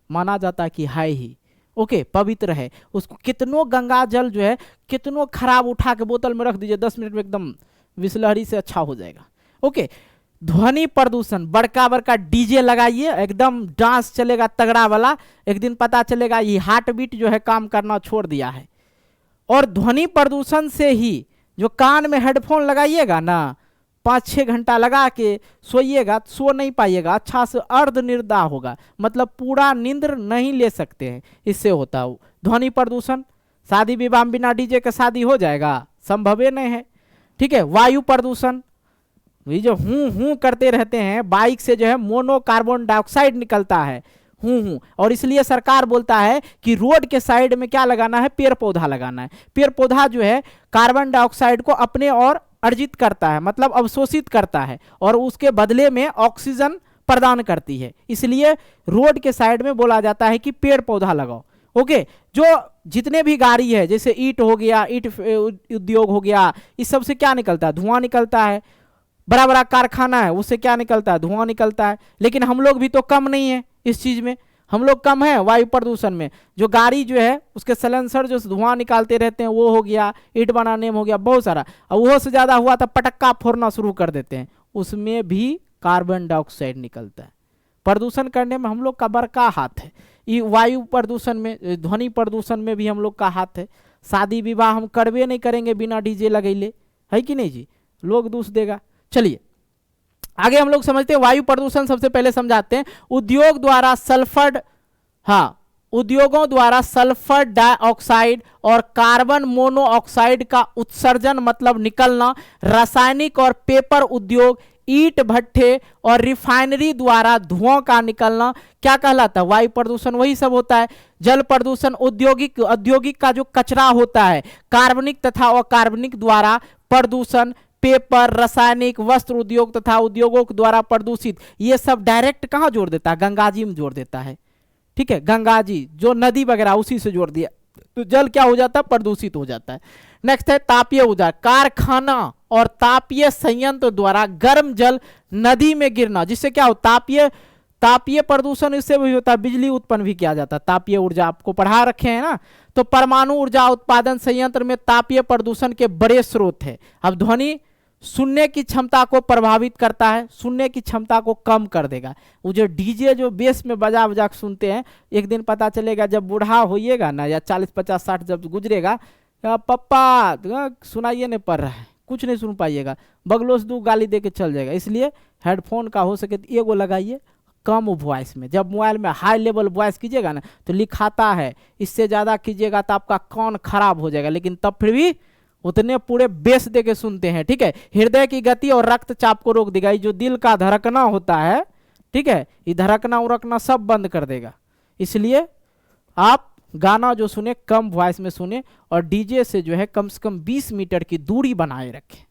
कि है ही, ओके, पवित्र है। उसको कितनों गंगा जल जो है कितनों खराब उठा के बोतल में रख दीजिए, 10 मिनट में एकदम बिसलहरी से अच्छा हो जाएगा। ओके, ध्वनि प्रदूषण, बड़का डीजे लगाइए, एकदम डांस चलेगा तगड़ा वाला, एक दिन पता चलेगा ये हार्ट बीट जो है काम करना छोड़ दिया है। और ध्वनि प्रदूषण से ही जो कान में हेडफोन लगाइएगा ना, 5-6 घंटा लगा के सोइएगा, सो नहीं पाइएगा, अच्छा से अर्धनिद्रा होगा, मतलब पूरा नींद नहीं ले सकते हैं, इससे होता है ध्वनि प्रदूषण। शादी विवाह बिना डीजे के शादी हो जाएगा? संभव नहीं है, ठीक है। वायु प्रदूषण, ये जो हूं करते रहते हैं, बाइक से जो है मोनो कार्बन डाइऑक्साइड निकलता है, हूं, और इसलिए सरकार बोलता है कि रोड के साइड में क्या लगाना है, पेड़ पौधा लगाना है। पेड़ पौधा जो है कार्बन डाइऑक्साइड को अपने और अर्जित करता है, मतलब अवशोषित करता है, और उसके बदले में ऑक्सीजन प्रदान करती है, इसलिए रोड के साइड में बोला जाता है कि पेड़ पौधा लगाओ। ओके, जो जितने भी गाड़ी है, जैसे ईंट हो गया, ईंट उद्योग हो गया, इस सब से क्या निकलता है? धुआं निकलता है। बड़ा कारखाना है, उससे क्या निकलता है? धुआं निकलता है। लेकिन हम लोग भी तो कम नहीं है इस चीज में, हम लोग कम है वायु प्रदूषण में। जो गाड़ी जो है उसके सलेंसर जो धुआं निकालते रहते हैं, वो हो गया, ईंट बनाने में हो गया, बहुत सारा, और वो से ज्यादा हुआ तो पटक्का फोड़ना शुरू कर देते हैं, उसमें भी कार्बन डाइऑक्साइड निकलता है। प्रदूषण करने में हम लोग का बड़का हाथ है। ये वायु प्रदूषण में, ध्वनि प्रदूषण में भी हम लोग का हाथ है। शादी विवाह हम करवे नहीं करेंगे बिना डीजे लगैले, है कि नहीं जी? लोग दोष देगा। चलिए आगे हम लोग समझते हैं वायु प्रदूषण। सबसे पहले समझाते हैं उद्योगों द्वारा सल्फर डाइऑक्साइड और कार्बन मोनोऑक्साइड का उत्सर्जन मतलब निकलना, रासायनिक और पेपर उद्योग, ईंट भट्ठे और रिफाइनरी द्वारा धुआं का निकलना क्या कहलाता है? वायु प्रदूषण वही सब होता है। जल प्रदूषण औद्योगिक का जो कचरा होता है, कार्बनिक तथा अकार्बनिक द्वारा प्रदूषण, पेपर, रासायनिक, वस्त्र उद्योग तथा उद्योगों द्वारा प्रदूषित, ये सब डायरेक्ट कहाँ जोड़ देता है? गंगा जी में जोड़ देता है, ठीक है। गंगा जी जो नदी वगैरह उसी से जोड़ दिया, तो जल क्या हो जाता है? प्रदूषित हो जाता है। नेक्स्ट है तापीय ऊर्जा, कारखाना और तापीय संयंत्र द्वारा गर्म जल नदी में गिरना, जिससे क्या हो? तापीय प्रदूषण इससे भी होता है, बिजली उत्पन्न भी किया जाता है। तापीय ऊर्जा आपको पढ़ा रखे हैं ना, तो परमाणु ऊर्जा उत्पादन संयंत्र में तापीय प्रदूषण के बड़े स्रोत है। अब ध्वनि सुनने की क्षमता को प्रभावित करता है, सुनने की क्षमता को कम कर देगा। वो जो डीजे जो बेस में बजा बजा के सुनते हैं, एक दिन पता चलेगा जब बूढ़ा होइएगा ना, या 40, 50, 60 जब गुजरेगा, पप्पा सुनाइए नहीं पड़ रहा है, कुछ नहीं सुन पाइएगा, बगलों से 2 गाली दे के चल जाएगा। इसलिए हेडफोन का हो सके तो एगो लगाइए कम वॉइस में। जब मोबाइल में हाई लेवल वॉइस कीजिएगा ना तो लिखाता है, इससे ज़्यादा कीजिएगा तो आपका कान खराब हो जाएगा, लेकिन तब फिर भी उतने पूरे बेस दे के सुनते हैं, ठीक है। हृदय की गति और रक्तचाप को रोक देगा, जो दिल का धड़कना होता है, ठीक है, ये धड़कना उड़कना सब बंद कर देगा। इसलिए आप गाना जो सुने कम वॉइस में सुने, और डीजे से जो है कम से कम 20 मीटर की दूरी बनाए रखें।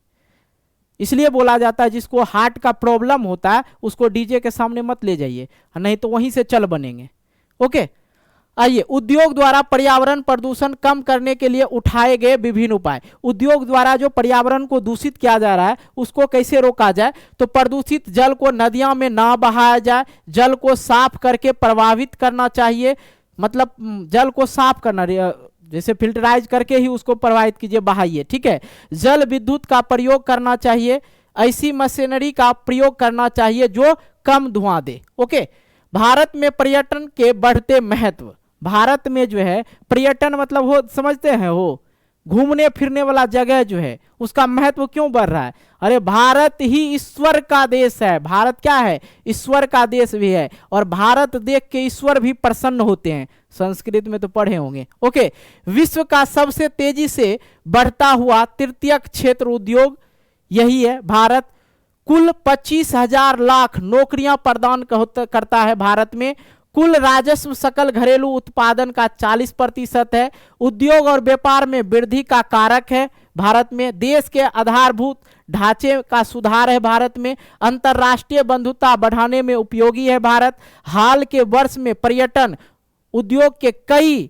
इसलिए बोला जाता है जिसको हार्ट का प्रॉब्लम होता है उसको डीजे के सामने मत ले जाइए, नहीं तो वहीं से चल बनेंगे। ओके, आइए, उद्योग द्वारा पर्यावरण प्रदूषण कम करने के लिए उठाए गए विभिन्न उपाय। उद्योग द्वारा जो पर्यावरण को दूषित किया जा रहा है उसको कैसे रोका जाए, तो प्रदूषित जल को नदियों में ना बहाया जाए, जल को साफ करके प्रभावित करना चाहिए, मतलब जल को साफ करना, जैसे फिल्टराइज करके ही उसको प्रवाहित कीजिए, बहाइए, ठीक है। जल विद्युत का प्रयोग करना चाहिए, ऐसी मशीनरी का प्रयोग करना चाहिए जो कम धुआं दे। ओके, भारत में पर्यटन के बढ़ते महत्व। भारत में जो है पर्यटन मतलब हो समझते हैं, हो घूमने फिरने वाला जगह जो है उसका महत्व क्यों बढ़ रहा है? अरे भारत ही ईश्वर का देश है, भारत क्या है? ईश्वर का देश भी है, और भारत देख के ईश्वर भी प्रसन्न होते हैं, संस्कृत में तो पढ़े होंगे। ओके, विश्व का सबसे तेजी से बढ़ता हुआ तृतीय क्षेत्र उद्योग यही है भारत। कुल 25,000 लाख नौकरियां प्रदान करता है भारत में। कुल राजस्व सकल घरेलू उत्पादन का 40% है। उद्योग और व्यापार में वृद्धि का कारक है भारत में। देश के आधारभूत ढांचे का सुधार है भारत में। अंतर्राष्ट्रीय बंधुता बढ़ाने में उपयोगी है भारत। हाल के वर्ष में पर्यटन उद्योग के कई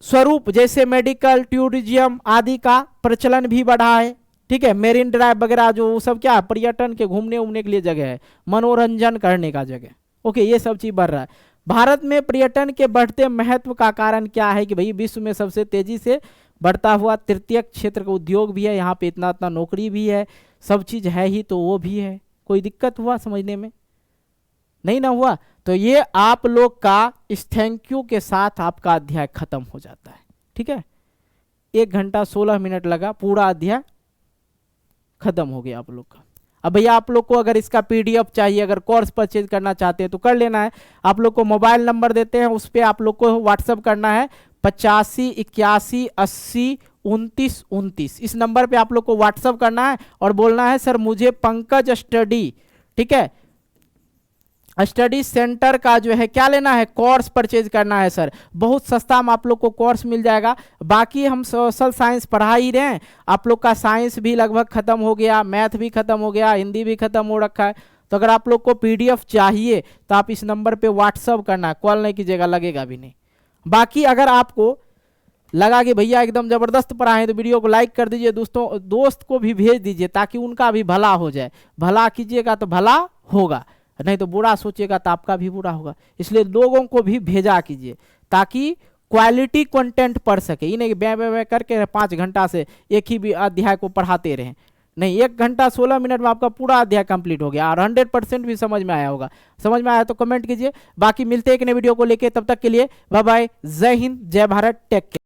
स्वरूप जैसे मेडिकल, टूरिज्म आदि का प्रचलन भी बढ़ा है, ठीक है। मेरीन ड्राइव वगैरह जो वो सब क्या है, पर्यटन के घूमने उमने के लिए जगह है, मनोरंजन करने का जगह। ओके, ये सब चीज बढ़ रहा है भारत में। पर्यटन के बढ़ते महत्व का कारण क्या है कि भाई विश्व में सबसे तेजी से बढ़ता हुआ तृतीय क्षेत्र का उद्योग भी है, यहाँ पे इतना इतना नौकरी भी है, सब चीज है ही, तो वो भी है। कोई दिक्कत हुआ समझने में? नहीं ना हुआ? तो ये आप लोग का इस थैंक यू के साथ आपका अध्याय खत्म हो जाता है, ठीक है। 1 घंटा 16 मिनट लगा, पूरा अध्याय खत्म हो गया आप लोग का। अब भैया आप लोग को अगर इसका पीडीएफ चाहिए, अगर कोर्स परचेज करना चाहते हैं तो कर लेना है। आप लोग को मोबाइल नंबर देते हैं, उस पर आप लोग को व्हाट्सअप करना है 85 81 80 29 29। इस नंबर पे आप लोग को व्हाट्सअप करना है और बोलना है सर मुझे पंकज स्टडी, ठीक है, स्टडी सेंटर का जो है क्या लेना है, कोर्स परचेज करना है सर। बहुत सस्ता में आप लोग को कोर्स मिल जाएगा। बाकी हम सोशल साइंस पढ़ा ही रहे हैं, आप लोग का साइंस भी लगभग खत्म हो गया, मैथ भी खत्म हो गया, हिंदी भी खत्म हो रखा है। तो अगर आप लोग को पीडीएफ चाहिए तो आप इस नंबर पे व्हाट्सअप करना है, कॉल नहीं कीजिएगा, लगेगा भी नहीं। बाकी अगर आपको लगा कि भैया एकदम जबरदस्त पढ़ाएं तो वीडियो को लाइक कर दीजिए, दोस्त को भी भेज दीजिए ताकि उनका भी भला हो जाए। भला कीजिएगा तो भला होगा, नहीं तो बुरा सोचिएगा तो आपका भी बुरा होगा। इसलिए लोगों को भी भेजा कीजिए ताकि क्वालिटी कंटेंट पढ़ सके। ये नहीं बै बै करके 5 घंटा से एक ही भी अध्याय को पढ़ाते रहें, नहीं। 1 घंटा 16 मिनट में आपका पूरा अध्याय कंप्लीट हो गया और 100% भी समझ में आया होगा। समझ में आया तो कमेंट कीजिए। बाकी मिलते हैं एक नए वीडियो को लेके, तब तक के लिए बाय बाय, जय हिंद, जय भारत, टेक केयर।